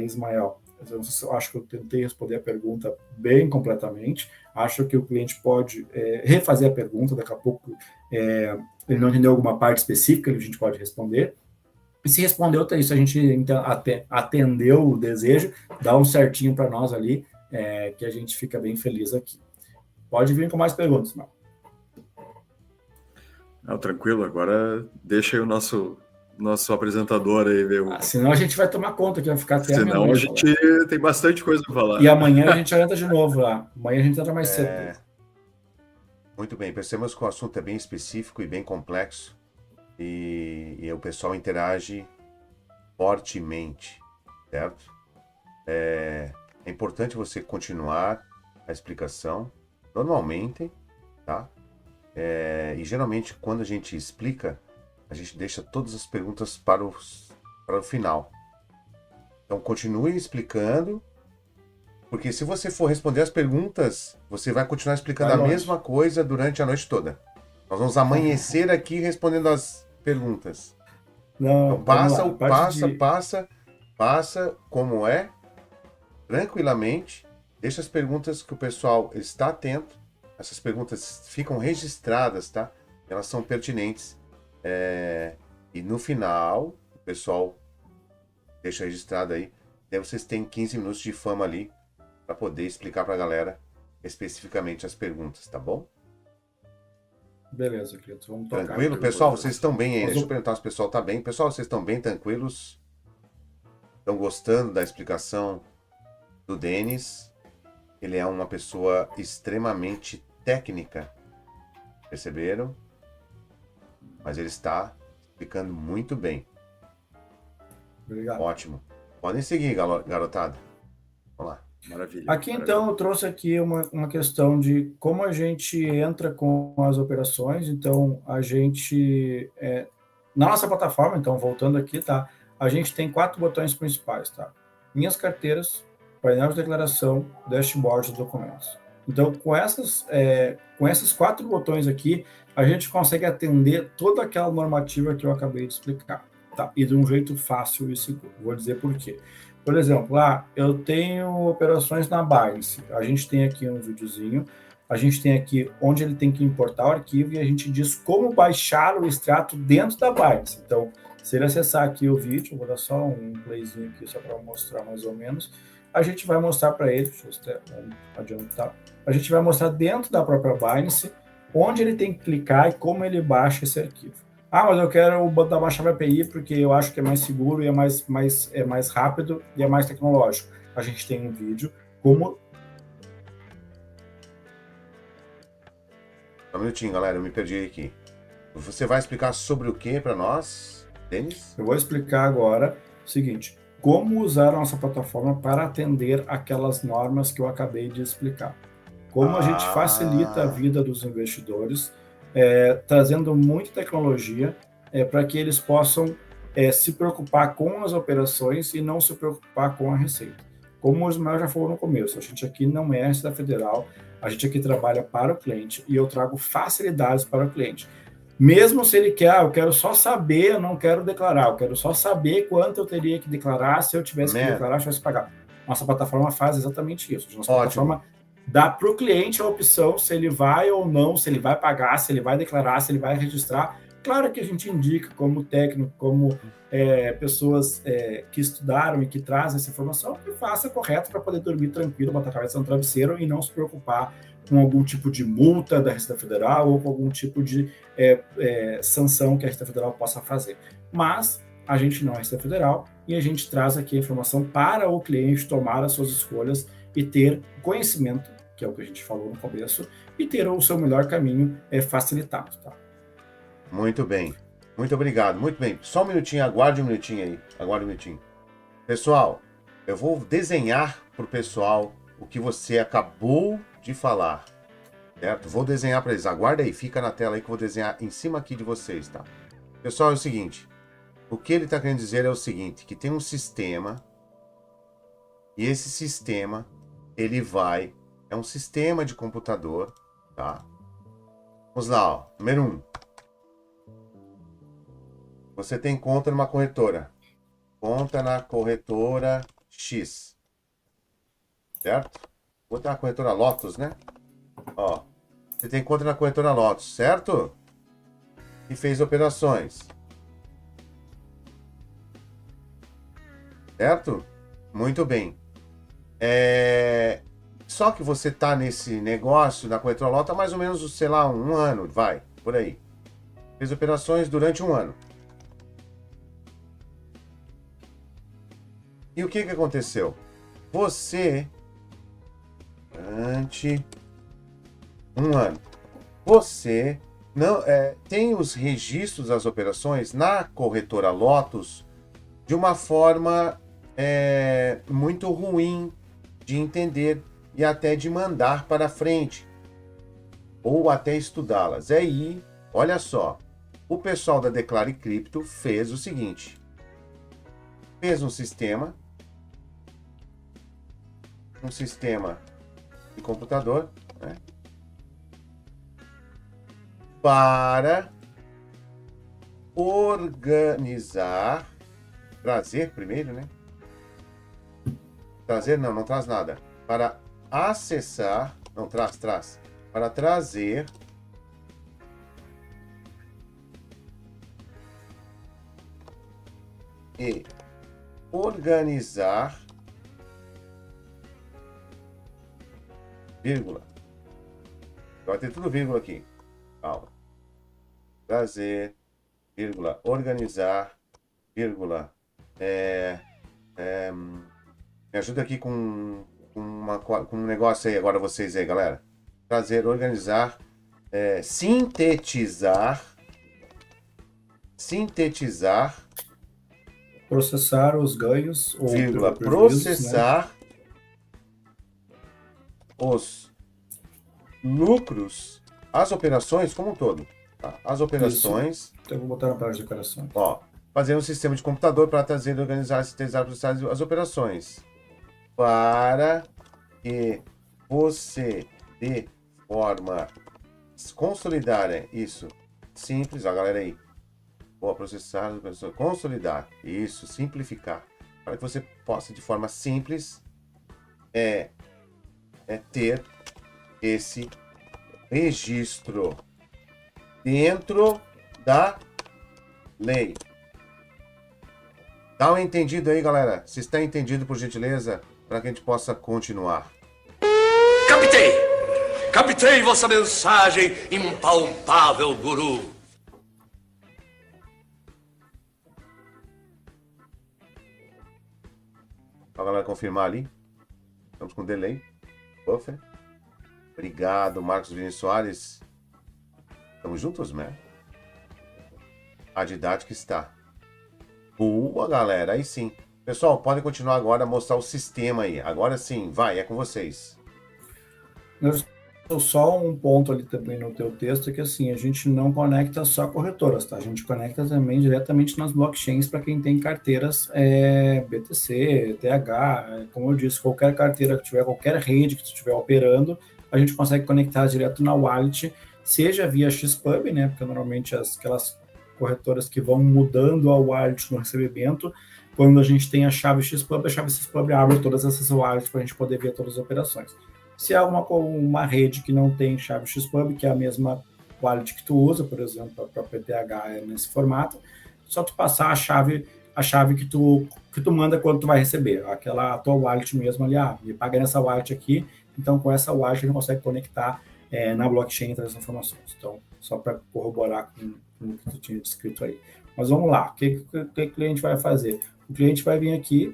Ismael, Eu acho que eu tentei responder a pergunta bem completamente. Acho que o cliente pode refazer a pergunta, daqui a pouco ele não entendeu alguma parte específica, a gente pode responder. E se respondeu, se a gente atendeu o desejo, dá um certinho para nós ali, que a gente fica bem feliz aqui. Pode vir com mais perguntas, não? Não, tranquilo, agora deixa aí o nosso apresentador aí ver o... Senão a gente vai tomar conta, que vai ficar até Senão a meia-noite. gente tem bastante coisa para falar. E amanhã a gente entra de novo lá. Amanhã a gente entra mais cedo. Muito bem, percebemos que o assunto é bem específico e bem complexo. E o pessoal interage fortemente, certo? É importante você continuar a explicação normalmente, tá? E geralmente quando a gente explica, a gente deixa todas as perguntas para o final. Então continue explicando, porque se você for responder as perguntas, você vai continuar explicando a mesma coisa durante a noite toda. Nós vamos amanhecer aqui respondendo as perguntas. Não, então passa como é, tranquilamente, deixa as perguntas que o pessoal está atento. Essas perguntas ficam registradas, tá? Elas são pertinentes. E no final, o pessoal deixa registrado aí. Daí vocês têm 15 minutos de fama ali para poder explicar para a galera especificamente as perguntas, tá bom? Beleza, querido. Vamos tocar. Tranquilo, pessoal? Vocês estão bem aí? Deixa eu perguntar se o pessoal está bem. Pessoal, vocês estão bem tranquilos? Estão gostando da explicação do Denis? Ele é uma pessoa extremamente técnica. Perceberam? Mas ele está explicando muito bem. Obrigado. Ótimo. Podem seguir, garotada. Vamos lá. Maravilha. Aqui, então, eu trouxe aqui uma questão de como a gente entra com as operações. Então, a gente... na nossa plataforma, então, voltando aqui, tá? A gente tem 4 botões principais, tá? Minhas carteiras, painel de declaração, dashboard de documentos. Então, com esses 4 botões aqui, a gente consegue atender toda aquela normativa que eu acabei de explicar, tá? E de um jeito fácil e seguro. Vou dizer por quê. Por exemplo, eu tenho operações na Binance. A gente tem aqui um videozinho, a gente tem aqui onde ele tem que importar o arquivo e a gente diz como baixar o extrato dentro da Binance. Então, se ele acessar aqui o vídeo, eu vou dar só um playzinho aqui só para mostrar mais ou menos, a gente vai mostrar para ele, deixa eu adiantar, a gente vai mostrar dentro da própria Binance onde ele tem que clicar e como ele baixa esse arquivo. Mas eu quero baixar o API porque eu acho que é mais seguro e é mais rápido e é mais tecnológico. A gente tem um vídeo como... Só um minutinho, galera, eu me perdi aqui. Você vai explicar sobre o que para nós, Denis? Eu vou explicar agora o seguinte, como usar a nossa plataforma para atender aquelas normas que eu acabei de explicar. Como a gente facilita a vida dos investidores, trazendo muita tecnologia para que eles possam se preocupar com as operações e não se preocupar com a receita. Como o Ismael já falou no começo, a gente aqui não é Receita Federal, a gente aqui trabalha para o cliente e eu trago facilidades para o cliente. Mesmo se ele quer, eu quero só saber, eu não quero declarar, eu quero só saber quanto eu teria que declarar se eu tivesse que declarar, se eu tivesse que pagar. Nossa plataforma faz exatamente isso. Nossa plataforma dá para o cliente a opção se ele vai ou não, se ele vai pagar, se ele vai declarar, se ele vai registrar. Claro que a gente indica como técnico, como pessoas que estudaram e que trazem essa informação, que faça correto para poder dormir tranquilo, botar a cabeça no travesseiro e não se preocupar com algum tipo de multa da Receita Federal ou com algum tipo de sanção que a Receita Federal possa fazer. Mas a gente não é Receita Federal e a gente traz aqui a informação para o cliente tomar as suas escolhas e ter conhecimento, que é o que a gente falou no começo, e ter o seu melhor caminho facilitado. Tá? Muito bem. Muito obrigado. Muito bem. Só um minutinho, aguarde um minutinho aí. Aguarde um minutinho. Pessoal, eu vou desenhar para o pessoal o que você acabou de falar. Certo? Vou desenhar para eles. Aguarda aí, fica na tela aí que eu vou desenhar em cima aqui de vocês, tá? Pessoal, é o seguinte. O que ele está querendo dizer é o seguinte, que tem um sistema e esse sistema, ele é um sistema de computador, tá? Vamos lá, ó. Número 1. Você tem conta numa corretora. Conta na corretora X. certo? Vou botar a corretora Lotus, né? Ó, você tem conta na corretora Lotus, certo? E fez operações. Certo? Muito bem. Só que você tá nesse negócio da corretora Lotus há mais ou menos, sei lá, um ano, vai, por aí. Fez operações durante um ano. E o que aconteceu? Você, durante um ano, você não tem os registros das operações na corretora Lotus de uma forma muito ruim de entender e até de mandar para frente, ou até estudá-las. Aí, olha só, o pessoal da Declare Cripto fez o seguinte, fez um sistema de computador, né, para organizar, trazer primeiro, né? Trazer não traz nada. Para acessar, não traz, para trazer e organizar, vírgula. Vai ter tudo vírgula aqui. Calma. Trazer, vírgula, organizar, vírgula. Me ajuda aqui com um negócio aí agora vocês aí, galera. Trazer, organizar, sintetizar, Processar os ganhos ou vírgula, prejuízos, né? processar os lucros, as operações como um todo. Tá? As operações. Então, eu vou botar na página de declaração. Ó, fazer um sistema de computador para trazer, organizar, sintetizar, processar as operações. Para que você, de forma consolidar, isso, simples, ó, galera aí. Vou processar as operações, consolidar, isso, simplificar. Para que você possa, de forma simples, ter esse registro dentro da lei. Dá um entendido aí, galera? Se está entendido, por gentileza, para que a gente possa continuar. Captei vossa mensagem, impalpável guru. Para a galera confirmar ali. Estamos com delay. Buffer. Obrigado, Marcos Vinícius Soares. Estamos juntos, né? A didática está. Boa, galera. Aí sim. Pessoal, podem continuar agora a mostrar o sistema aí. Agora sim, vai, é com vocês. Só um ponto ali também no teu texto, que assim, a gente não conecta só corretoras, tá? A gente conecta também diretamente nas blockchains para quem tem carteiras BTC, TH, como eu disse, qualquer carteira que tiver, qualquer rede que tu estiver operando, a gente consegue conectar direto na wallet, seja via XPub, né? Porque normalmente aquelas corretoras que vão mudando a wallet no recebimento, quando a gente tem a chave XPub abre todas essas wallets para a gente poder ver todas as operações. Se há uma rede que não tem chave XPub, que é a mesma wallet que tu usa, por exemplo, a própria TH nesse formato, só tu passar a chave que tu manda quando tu vai receber, a tua wallet mesmo ali, me paga nessa wallet aqui, então com essa wallet a gente consegue conectar na blockchain essas informações. Então, só para corroborar com o que tu tinha descrito aí. Mas vamos lá, o que o cliente vai fazer? O cliente vai vir aqui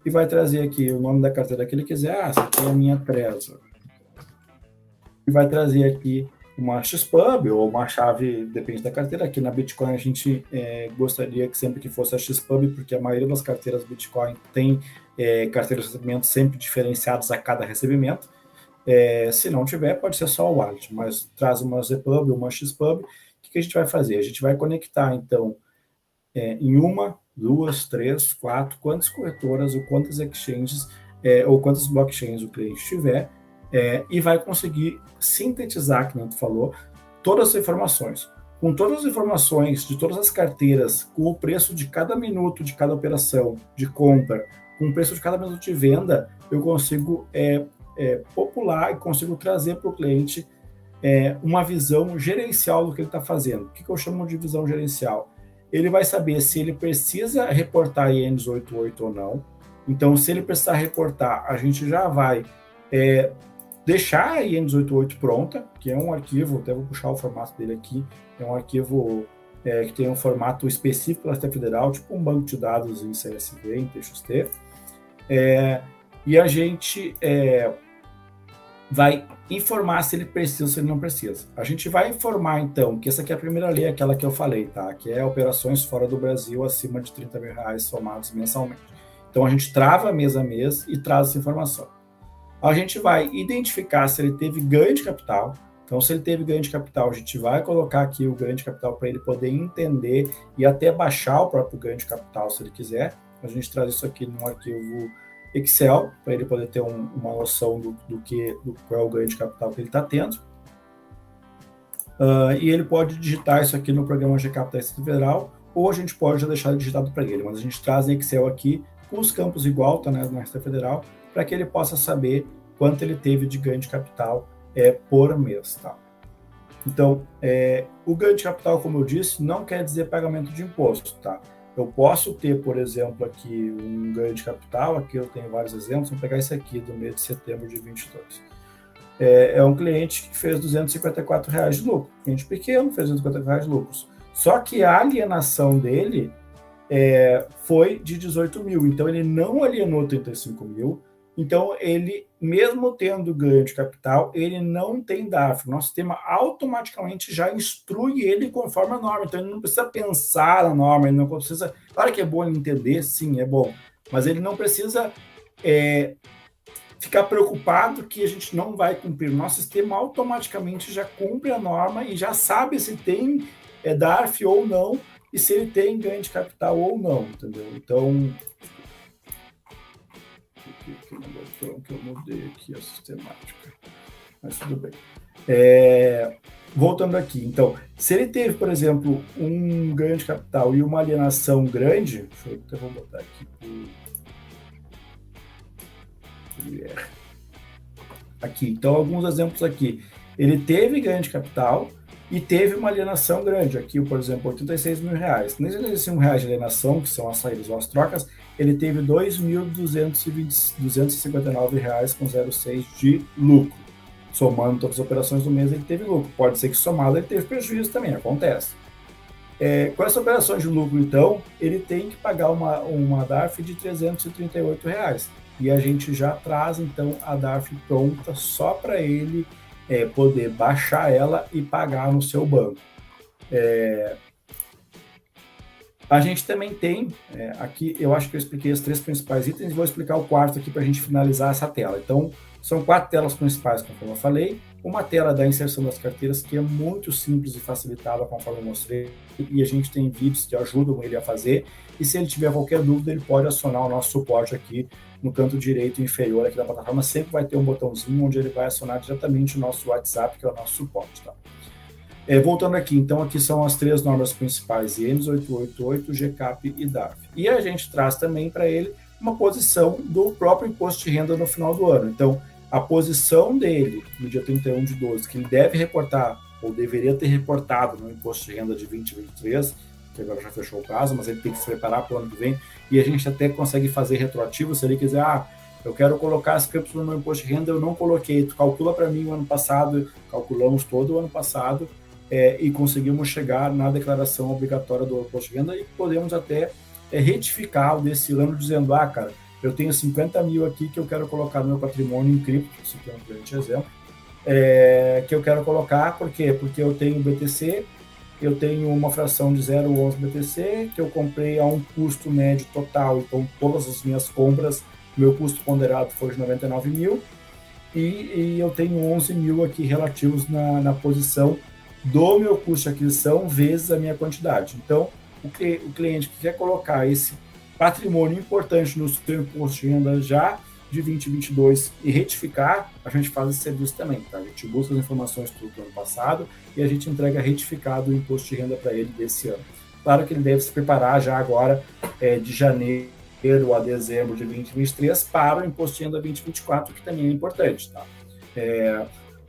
e vai trazer aqui o nome da carteira que ele quiser. Essa aqui é a minha Trezor. E vai trazer aqui uma XPub ou uma chave, depende da carteira. Aqui na Bitcoin a gente gostaria que sempre que fosse a XPub, porque a maioria das carteiras Bitcoin tem carteiras de recebimento sempre diferenciadas a cada recebimento. Se não tiver, pode ser só o wallet, mas traz uma ZPub ou uma XPub. O que a gente vai fazer? A gente vai conectar, então, em uma, 2, 3, 4, quantas corretoras ou quantas exchanges ou quantas blockchains o cliente tiver, e vai conseguir sintetizar, que não tu falou, todas as informações. Com todas as informações de todas as carteiras, com o preço de cada minuto de cada operação de compra, com o preço de cada minuto de venda, eu consigo popular e consigo trazer para o cliente uma visão gerencial do que ele está fazendo. O que eu chamo de visão gerencial? Ele vai saber se ele precisa reportar IN 288 ou não. Então, se ele precisar reportar, a gente já vai deixar a IN 288 pronta, que é um arquivo, até vou puxar o formato dele aqui, é um arquivo que tem um formato específico da Receita Federal, tipo um banco de dados em CSV, em TXT. E a gente vai informar se ele precisa ou se ele não precisa. A gente vai informar, então, que essa aqui é a primeira lei, aquela que eu falei, tá? Que é operações fora do Brasil acima de R$30 mil somados mensalmente. Então, a gente trava mês a mês e traz essa informação. A gente vai identificar se ele teve ganho de capital. Então, se ele teve ganho de capital, a gente vai colocar aqui o ganho de capital para ele poder entender e até baixar o próprio ganho de capital, se ele quiser. A gente traz isso aqui num arquivo Excel, para ele poder ter uma noção do qual é o ganho de capital que ele está tendo. E ele pode digitar isso aqui no programa GCAP da Receita Federal, ou a gente pode já deixar digitado para ele, mas a gente traz em Excel aqui, com os campos igual, tá, né, na Receita Federal, para que ele possa saber quanto ele teve de ganho de capital por mês. Tá? Então, o ganho de capital, como eu disse, não quer dizer pagamento de imposto. Tá? Eu posso ter, por exemplo, aqui um ganho de capital, aqui eu tenho vários exemplos, vamos pegar esse aqui do mês de setembro de 22. É um cliente que fez R$254 de lucro, cliente pequeno, fez R$254 de lucros. Só que a alienação dele foi de 18 mil, então ele não alienou 35 mil, então ele, mesmo tendo ganho de capital, ele não tem DARF. Nosso sistema automaticamente já instrui ele conforme a norma, então ele não precisa pensar na norma, ele não precisa... Claro que é bom ele entender, sim, é bom, mas ele não precisa ficar preocupado que a gente não vai cumprir. Nosso sistema automaticamente já cumpre a norma e já sabe se tem DARF ou não, e se ele tem ganho de capital ou não, entendeu? Então... que eu mudei aqui a sistemática, mas tudo bem. Voltando aqui, então, se ele teve, por exemplo, um ganho de capital e uma alienação grande, vou botar aqui aqui, então alguns exemplos aqui, ele teve ganho de capital e teve uma alienação grande, aqui, por exemplo, R$86 mil. Nesses R$86 de alienação, que são as saídas ou as trocas, ele teve R$2.259,06 de lucro. Somando todas as operações do mês, ele teve lucro. Pode ser que somado ele teve prejuízo também, acontece. Com essa operação de lucro, então, ele tem que pagar uma DARF de R$338. E a gente já traz, então, a DARF pronta só para ele poder baixar ela e pagar no seu banco. A gente também tem, aqui eu acho que eu expliquei os 3 principais itens, vou explicar o quarto aqui para a gente finalizar essa tela. Então, são 4 telas principais, conforme eu falei, uma tela da inserção das carteiras, que é muito simples e facilitada, conforme eu mostrei, e a gente tem vídeos que ajudam ele a fazer, e se ele tiver qualquer dúvida, ele pode acionar o nosso suporte aqui no canto direito inferior aqui da plataforma, sempre vai ter um botãozinho onde ele vai acionar diretamente o nosso WhatsApp, que é o nosso suporte. Tá? Voltando aqui, então aqui são as 3 normas principais, IN 888, GCAP e DARF. E a gente traz também para ele uma posição do próprio imposto de renda no final do ano. Então, a posição dele no dia 31 de 12, que ele deve reportar, ou deveria ter reportado no imposto de renda de 2023, que agora já fechou o prazo, mas ele tem que se preparar para o ano que vem, e a gente até consegue fazer retroativo, se ele quiser, eu quero colocar as criptos no meu imposto de renda, eu não coloquei, tu calcula para mim o ano passado, calculamos todo o ano passado, e conseguimos chegar na declaração obrigatória do imposto de renda e podemos até retificar desse ano dizendo, cara, eu tenho 50 mil aqui que eu quero colocar no meu patrimônio em cripto, isso aqui é um grande exemplo, que eu quero colocar, por quê? Porque eu tenho BTC, eu tenho uma fração de 0,11 BTC, que eu comprei a um custo médio total, então todas as minhas compras, meu custo ponderado foi de 99 mil, e eu tenho 11 mil aqui relativos na posição do meu custo de aquisição vezes a minha quantidade. Então, o cliente que quer colocar esse patrimônio importante no seu imposto de renda já de 2022 e retificar, a gente faz esse serviço também. Tá? A gente busca as informações do ano passado e a gente entrega retificado o imposto de renda para ele desse ano. Claro que ele deve se preparar já agora de janeiro a dezembro de 2023 para o imposto de renda 2024, que também é importante, tá?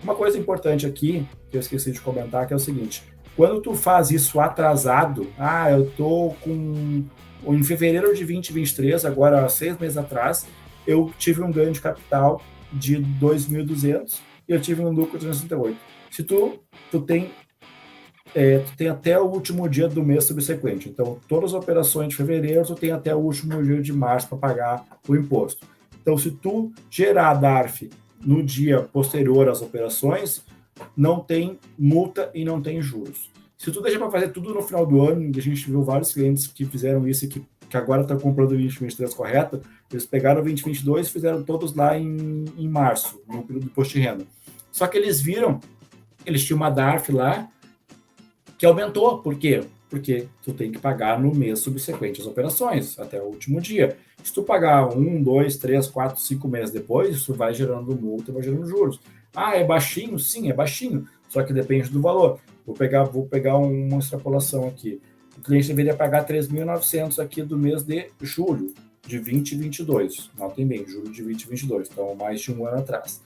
Uma coisa importante aqui, que eu esqueci de comentar, que é o seguinte: quando tu faz isso atrasado, eu tô com... Em fevereiro de 2023, agora 6 meses atrás, eu tive um ganho de capital de 2.200 e eu tive um lucro de 368. Se tu tem até o último dia do mês subsequente. Então, todas as operações de fevereiro, tu tem até o último dia de março para pagar o imposto. Então, se tu gerar a DARF no dia posterior às operações, não tem multa e não tem juros. Se tu deixa para fazer tudo no final do ano, a gente viu vários clientes que fizeram isso e que agora estão comprando o 2023 correto, eles pegaram o 2022 e fizeram todos lá em março, no período do imposto de renda. Só que eles viram, eles tinham uma DARF lá que aumentou. Por quê? Porque tu tem que pagar no mês subsequente às operações, até o último dia. Se tu pagar 1, 2, 3, 4, 5 meses depois, isso vai gerando multa, vai gerando juros. É baixinho? Sim, é baixinho, só que depende do valor. Vou pegar uma extrapolação aqui. O cliente deveria pagar 3.900 aqui do mês de julho de 2022. Notem bem, julho de 2022, então mais de um ano atrás.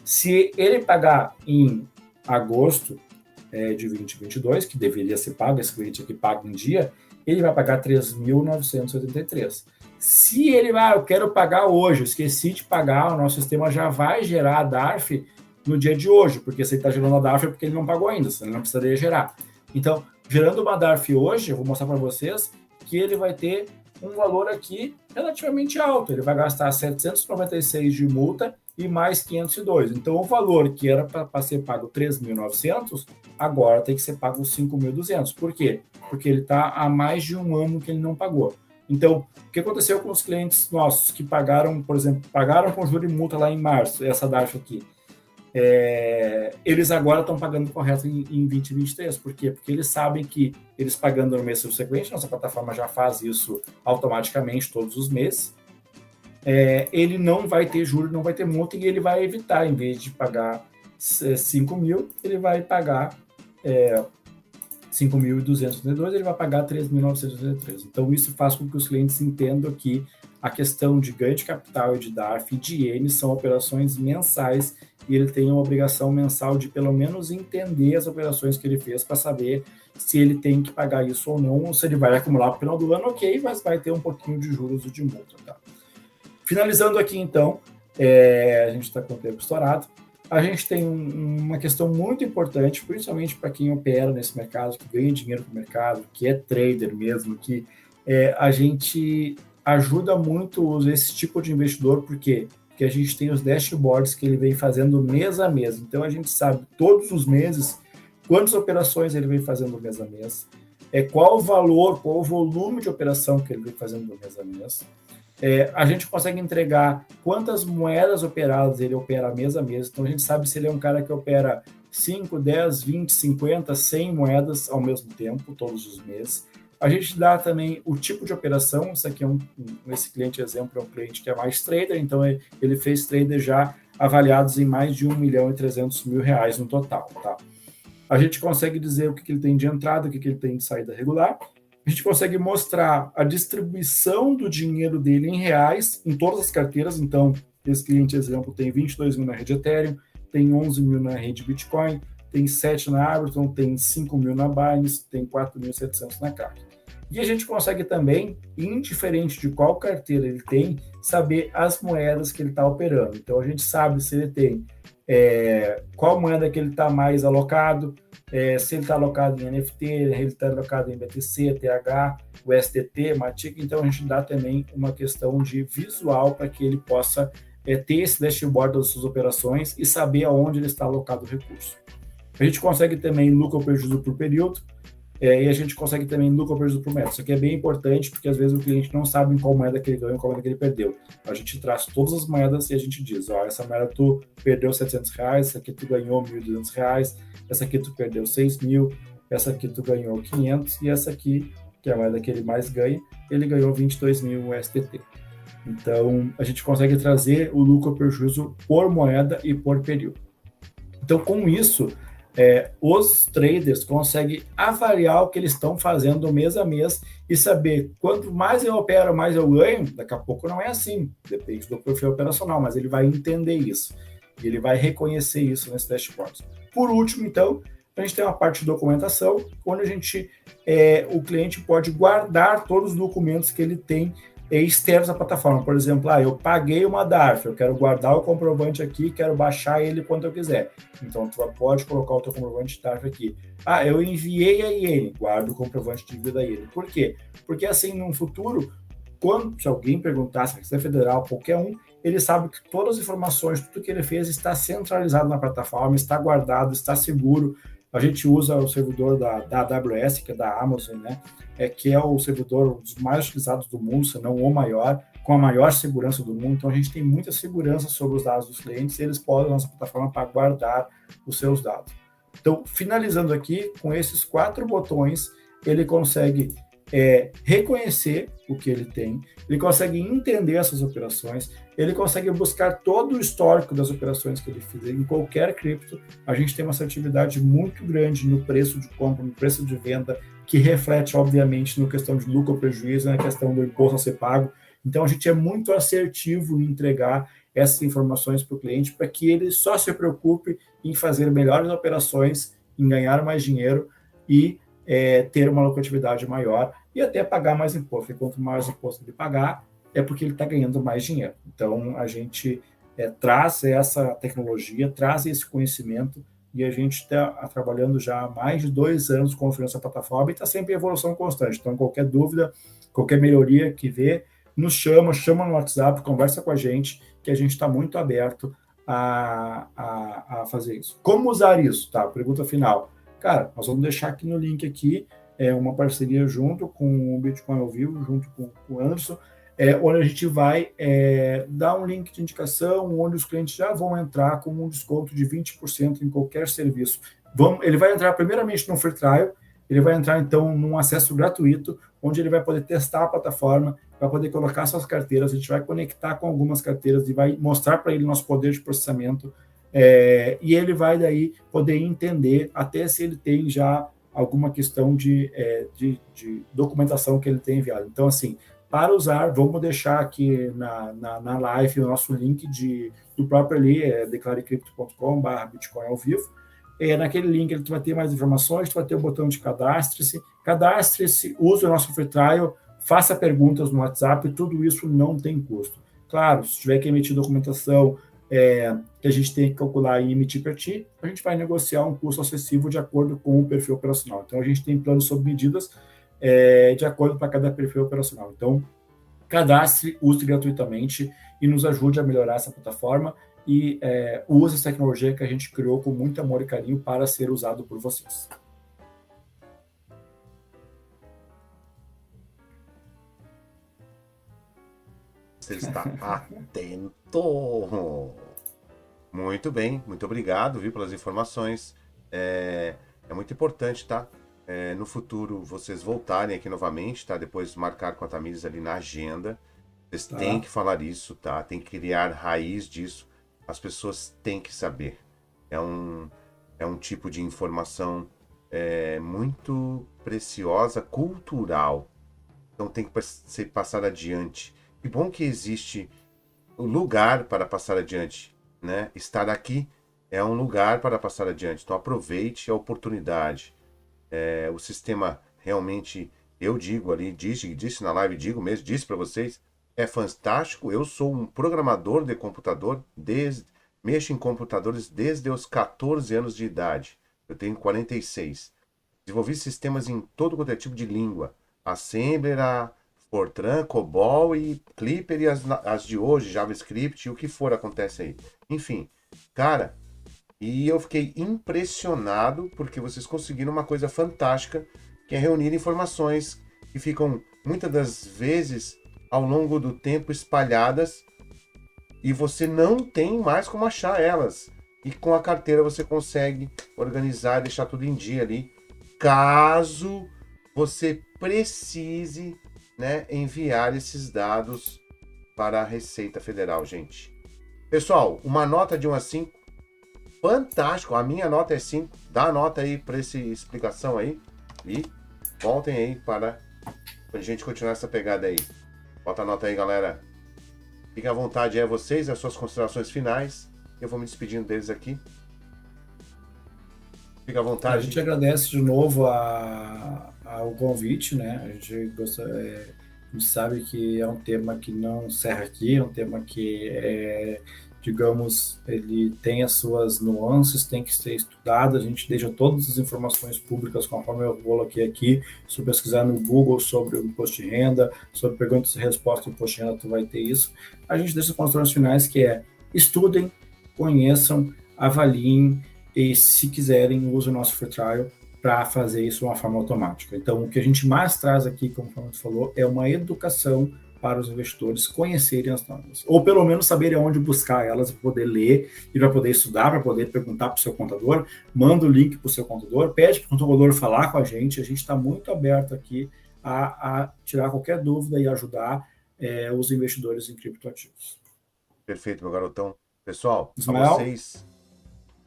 Se ele pagar em agosto de 2022, que deveria ser pago, esse cliente aqui paga em dia, ele vai pagar 3.983. Se ele eu quero pagar hoje, esqueci de pagar, o nosso sistema já vai gerar a DARF no dia de hoje, porque se ele está gerando a DARF é porque ele não pagou ainda, senão ele não precisaria gerar. Então, gerando uma DARF hoje, eu vou mostrar para vocês que ele vai ter um valor aqui relativamente alto. Ele vai gastar 796 de multa e mais 502. Então, o valor que era para ser pago 3.900, agora tem que ser pago 5.200. Por quê? Porque ele está há mais de um ano que ele não pagou. Então, o que aconteceu com os clientes nossos que pagaram, por exemplo, pagaram com juros e multa lá em março, essa DARF aqui, eles agora estão pagando correto em 2023. Por quê? Porque eles sabem que eles pagando no mês subsequente, nossa plataforma já faz isso automaticamente todos os meses, ele não vai ter juros, não vai ter multa e ele vai evitar, em vez de pagar 5 mil, ele vai pagar 5.232, ele vai pagar 3.983. Então, isso faz com que os clientes entendam que a questão de ganho de capital e de DARF e de IN são operações mensais e ele tem uma obrigação mensal de pelo menos entender as operações que ele fez para saber se ele tem que pagar isso ou não, ou se ele vai acumular para o final do ano, ok, mas vai ter um pouquinho de juros e de multa. Tá? Finalizando aqui, então, a gente está com o tempo estourado. A gente tem uma questão muito importante, principalmente para quem opera nesse mercado, que ganha dinheiro com o mercado, que é trader mesmo, que a gente ajuda muito esse tipo de investidor, porque a gente tem os dashboards que ele vem fazendo mês a mês. Então, a gente sabe todos os meses quantas operações ele vem fazendo mês a mês, qual o valor, qual o volume de operação que ele vem fazendo mês a mês. A gente consegue entregar quantas moedas operadas ele opera mês a mês. Então, a gente sabe se ele é um cara que opera 5, 10, 20, 50, 100 moedas ao mesmo tempo, todos os meses. A gente dá também o tipo de operação. Isso aqui esse cliente exemplo é um cliente que é mais trader, então ele fez trader já avaliados em mais de R$1.300.000 no total. Tá? A gente consegue dizer o que ele tem de entrada, o que ele tem de saída regular. A gente consegue mostrar a distribuição do dinheiro dele em reais em todas as carteiras. Então, esse cliente, exemplo, tem 22 mil na rede Ethereum, tem 11 mil na rede Bitcoin, tem 7 na Arbitrum, tem 5 mil na Binance, tem 4.700 na Kraken. E a gente consegue também, indiferente de qual carteira ele tem, saber as moedas que ele está operando. Então, a gente sabe se ele tem qual moeda que ele está mais alocado, se ele está alocado em NFT, ele está alocado em BTC, TH, USDT, Matic. Então, a gente dá também uma questão de visual para que ele possa ter esse dashboard das suas operações e saber aonde ele está alocado o recurso. A gente consegue também lucro ou prejuízo por período, e a gente consegue também lucro ou prejuízo por método. Isso aqui é bem importante, porque às vezes o cliente não sabe em qual moeda que ele ganhou e qual moeda que ele perdeu. A gente traz todas as moedas e a gente diz, essa moeda tu perdeu R$700, essa aqui tu ganhou R$1.200, essa aqui tu perdeu 6 mil, essa aqui tu ganhou 500, e essa aqui, que é a moeda que ele mais ganha, ele ganhou 22 mil USDT. Então, a gente consegue trazer o lucro ou prejuízo por moeda e por período. Então, com isso, os traders conseguem avaliar o que eles estão fazendo mês a mês e saber quanto mais eu opero, mais eu ganho. Daqui a pouco não é assim, depende do perfil operacional, mas ele vai entender isso e ele vai reconhecer isso nesse dashboard. Por último, então, a gente tem uma parte de documentação, onde o cliente pode guardar todos os documentos que ele tem externos à plataforma. Por exemplo, eu paguei uma DARF, eu quero guardar o comprovante aqui, quero baixar ele quando eu quiser. Então, tu pode colocar o teu comprovante de DARF aqui. Eu enviei a IN, guardo o comprovante de envio da IN. Por quê? Porque, assim, no futuro, se alguém perguntar, se a Receita Federal, qualquer um, ele sabe que todas as informações, tudo que ele fez está centralizado na plataforma, está guardado, está seguro. A gente usa o servidor da AWS, que é da Amazon, né? Que é o servidor dos mais utilizados do mundo, se não o maior, com a maior segurança do mundo. Então, a gente tem muita segurança sobre os dados dos clientes e eles podem usar nossa plataforma para guardar os seus dados. Então, finalizando aqui, com esses 4 botões, ele consegue reconhecer o que ele tem, ele consegue entender essas operações, ele consegue buscar todo o histórico das operações que ele fez em qualquer cripto. A gente tem uma assertividade muito grande no preço de compra, no preço de venda, que reflete, obviamente, na questão de lucro ou prejuízo, na questão do imposto a ser pago. Então, a gente é muito assertivo em entregar essas informações para o cliente, para que ele só se preocupe em fazer melhores operações, em ganhar mais dinheiro e ter uma lucratividade maior e até pagar mais imposto. E quanto mais imposto ele pagar, é porque ele está ganhando mais dinheiro. Então, a gente traz essa tecnologia, traz esse conhecimento e a gente está trabalhando já há mais de 2 anos com a plataforma e está sempre em evolução constante. Então, qualquer dúvida, qualquer melhoria que vê, nos chama no WhatsApp, conversa com a gente, que a gente está muito aberto a fazer isso. Como usar isso? Tá? Pergunta final. Cara, nós vamos deixar aqui no link aqui uma parceria junto com o Bitcoin ao vivo, junto com o Anderson, onde a gente vai dar um link de indicação, onde os clientes já vão entrar com um desconto de 20% em qualquer serviço. Ele vai entrar primeiramente no Free Trial, ele vai entrar então num acesso gratuito, onde ele vai poder testar a plataforma, vai poder colocar suas carteiras, a gente vai conectar com algumas carteiras e vai mostrar para ele nosso poder de processamento, e ele vai daí poder entender até se ele tem já alguma questão de documentação que ele tem enviado. Então, assim, para usar, vamos deixar aqui na live o nosso link do próprio ali, declarecrypto.com/Bitcoin ao vivo. Naquele link ele vai ter mais informações, tu vai ter o botão de cadastre-se, use o nosso free trial, faça perguntas no WhatsApp, tudo isso não tem custo. Claro, se tiver que emitir documentação que a gente tem que calcular e emitir para ti, a gente vai negociar um custo acessível de acordo com o perfil operacional. Então, a gente tem planos sob medidas de acordo para cada perfil operacional. Então, cadastre, use gratuitamente e nos ajude a melhorar essa plataforma e use essa tecnologia que a gente criou com muito amor e carinho para ser usado por vocês. Você está atento. Muito bem, muito obrigado, viu, pelas informações. É muito importante, tá? No futuro, vocês voltarem aqui novamente, tá? Depois marcar com a Tamires ali na agenda. Vocês têm que falar isso, tá? Tem que criar raiz disso. As pessoas têm que saber. É um tipo de informação muito preciosa, cultural. Então tem que ser passado adiante. Que bom que existe o lugar para passar adiante, né? Estar aqui é um lugar para passar adiante. Então aproveite a oportunidade. O sistema realmente, eu digo ali, disse na live, digo mesmo, disse para vocês, é fantástico. Eu sou um programador de computador, mexo em computadores desde os 14 anos de idade. Eu tenho 46. Desenvolvi sistemas em todo quanto é tipo de língua. Assembler, Fortran, COBOL e Clipper e as de hoje, JavaScript, o que for acontece aí. Enfim, cara, e eu fiquei impressionado porque vocês conseguiram uma coisa fantástica, que é reunir informações que ficam muitas das vezes ao longo do tempo espalhadas e você não tem mais como achar elas. E com a carteira você consegue organizar e deixar tudo em dia ali, caso você precise, né, enviar esses dados para a Receita Federal, gente. Pessoal, uma nota de 1 a 5. fantástico. A minha nota é 5. Dá a nota aí para essa explicação aí. E voltem aí para a gente continuar essa pegada aí. Bota a nota aí, galera. Fiquem à vontade aí, vocês, as suas considerações finais. Eu vou me despedindo deles aqui. Fica à vontade. A gente agradece de novo ao convite, né? A gente sabe que é um tema que não encerra aqui, é um tema que, digamos, ele tem as suas nuances, tem que ser estudado. A gente deixa todas as informações públicas, conforme eu coloquei aqui. Se tu pesquisar no Google sobre o imposto de renda, sobre perguntas e respostas do imposto de renda, tu vai ter isso. A gente deixa as considerações finais, que é: estudem, conheçam, avaliem, e se quiserem, use o nosso free trial para fazer isso de uma forma automática. Então, o que a gente mais traz aqui, como o Fernando falou, é uma educação para os investidores conhecerem as normas, ou pelo menos saberem onde buscar elas, para poder ler e para poder estudar, para poder perguntar para o seu contador. Manda o link para o seu contador, pede para o contador falar com a gente está muito aberto aqui a tirar qualquer dúvida e ajudar os investidores em criptoativos. Perfeito, meu garotão. Pessoal, Ismael, para vocês,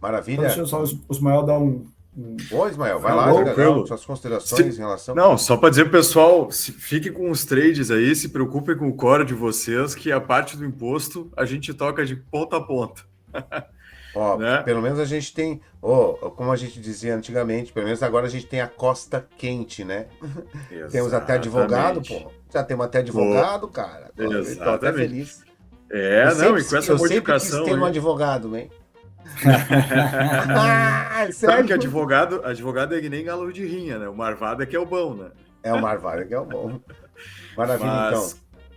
maravilha. Deixa só o Ismael dar Ô, Ismael, vai lá, legal, suas considerações em relação... Não, só para dizer pro pessoal, fiquem com os trades aí, se preocupem com o core de vocês, que a parte do imposto a gente toca de ponta a ponta. Ó, né? Pelo menos a gente tem, como a gente dizia antigamente, pelo menos agora a gente tem a costa quente, né? Temos até advogado, pô. Já temos até advogado, cara. Estou até feliz. E com essa modificação... Eu sempre quis ter um advogado, né? Sabe que advogado é que nem galo de rinha, né? O marvado é que é o bom, né? O marvado é que é o bom. Maravilha, então.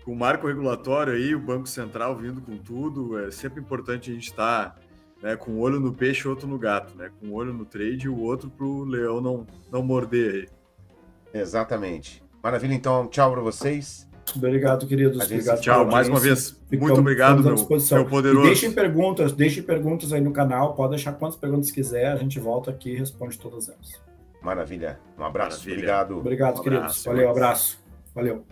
Com o marco regulatório aí, o Banco Central vindo com tudo, é sempre importante a gente estar, né, com um olho no peixe e outro no gato, né? Com um olho no trade e o outro pro leão não morder aí. Exatamente. Maravilha, então. Tchau para vocês. Obrigado, queridos. Obrigado, tchau, mais uma vez. Muito obrigado, meu poderoso. E deixem perguntas aí no canal. Pode deixar quantas perguntas quiser. A gente volta aqui e responde todas elas. Maravilha. Um abraço. Maravilha. Obrigado. Obrigado, queridos. Valeu, abraço. Valeu.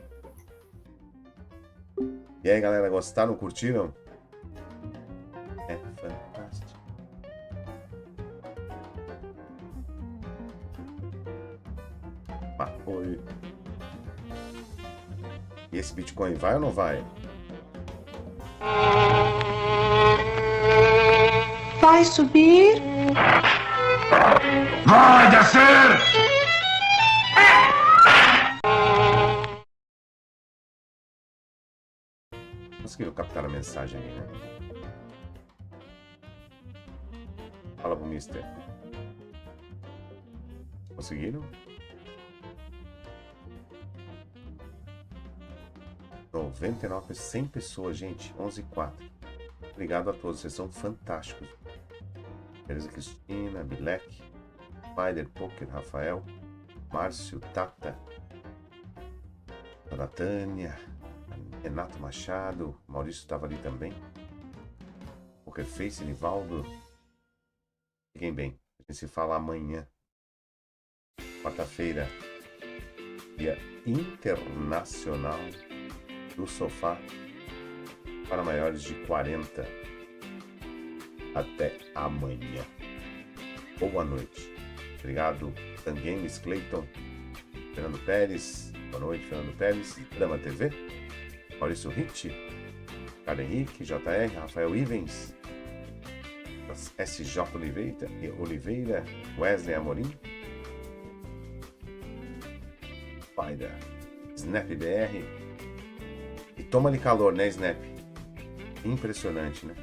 E aí, galera, gostaram? Curtiram? É fantástico. Foi. E esse Bitcoin vai ou não vai? Vai subir? Vai descer! Conseguiram captar a mensagem aí, né? Fala pro Mister. Conseguiram? 99, 100 pessoas, gente. 11:04. Obrigado a todos, vocês são fantásticos. Teresa Cristina, Bilek, Spider, Poker, Rafael, Márcio, Tata, Dona Tânia, Renato Machado, Maurício estava ali também. Poker Face, Nivaldo. Fiquem bem. A gente se fala amanhã, quarta-feira, dia internacional do sofá para maiores de 40. Até amanhã. Boa noite. Obrigado, Tan Games, Clayton, Fernando Pérez. Boa noite, Fernando Pérez, Drama TV, Maurício Ritt, Carlos Henrique, JR, Rafael Ivens, SJ Oliveira, Wesley Amorim, Spider, Snap BR. E toma-lhe calor, né, Snap? Impressionante, né?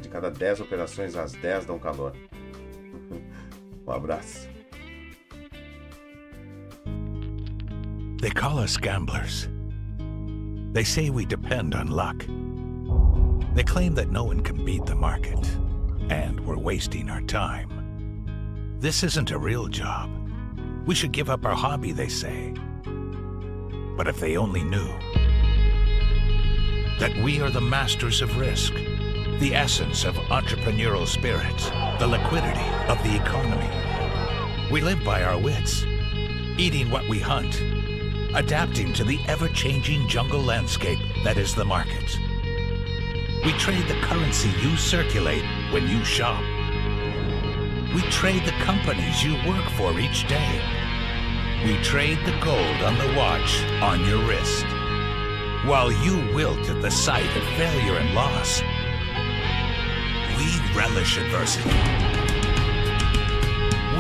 De cada 10 operações, as 10 dão calor. Um abraço. They call us gamblers. They say we depend on luck. They claim that no one can beat the market, and we're wasting our time. This isn't a real job. We should give up our hobby, they say. But if they only knew that we are the masters of risk, the essence of entrepreneurial spirit, the liquidity of the economy. We live by our wits, eating what we hunt, adapting to the ever-changing jungle landscape that is the market. We trade the currency you circulate when you shop We trade the companies you work for each day. We trade the gold on the watch on your wrist. While you wilt at the sight of failure and loss, we relish adversity.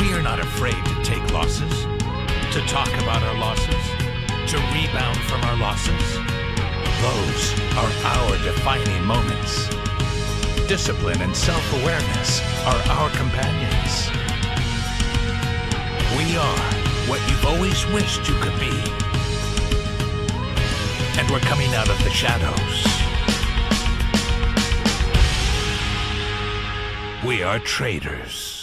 We are not afraid to take losses, to talk about our losses, to rebound from our losses. Those are our defining moments. Discipline and self-awareness are our companions. We are what you've always wished you could be. And we're coming out of the shadows. We are traders.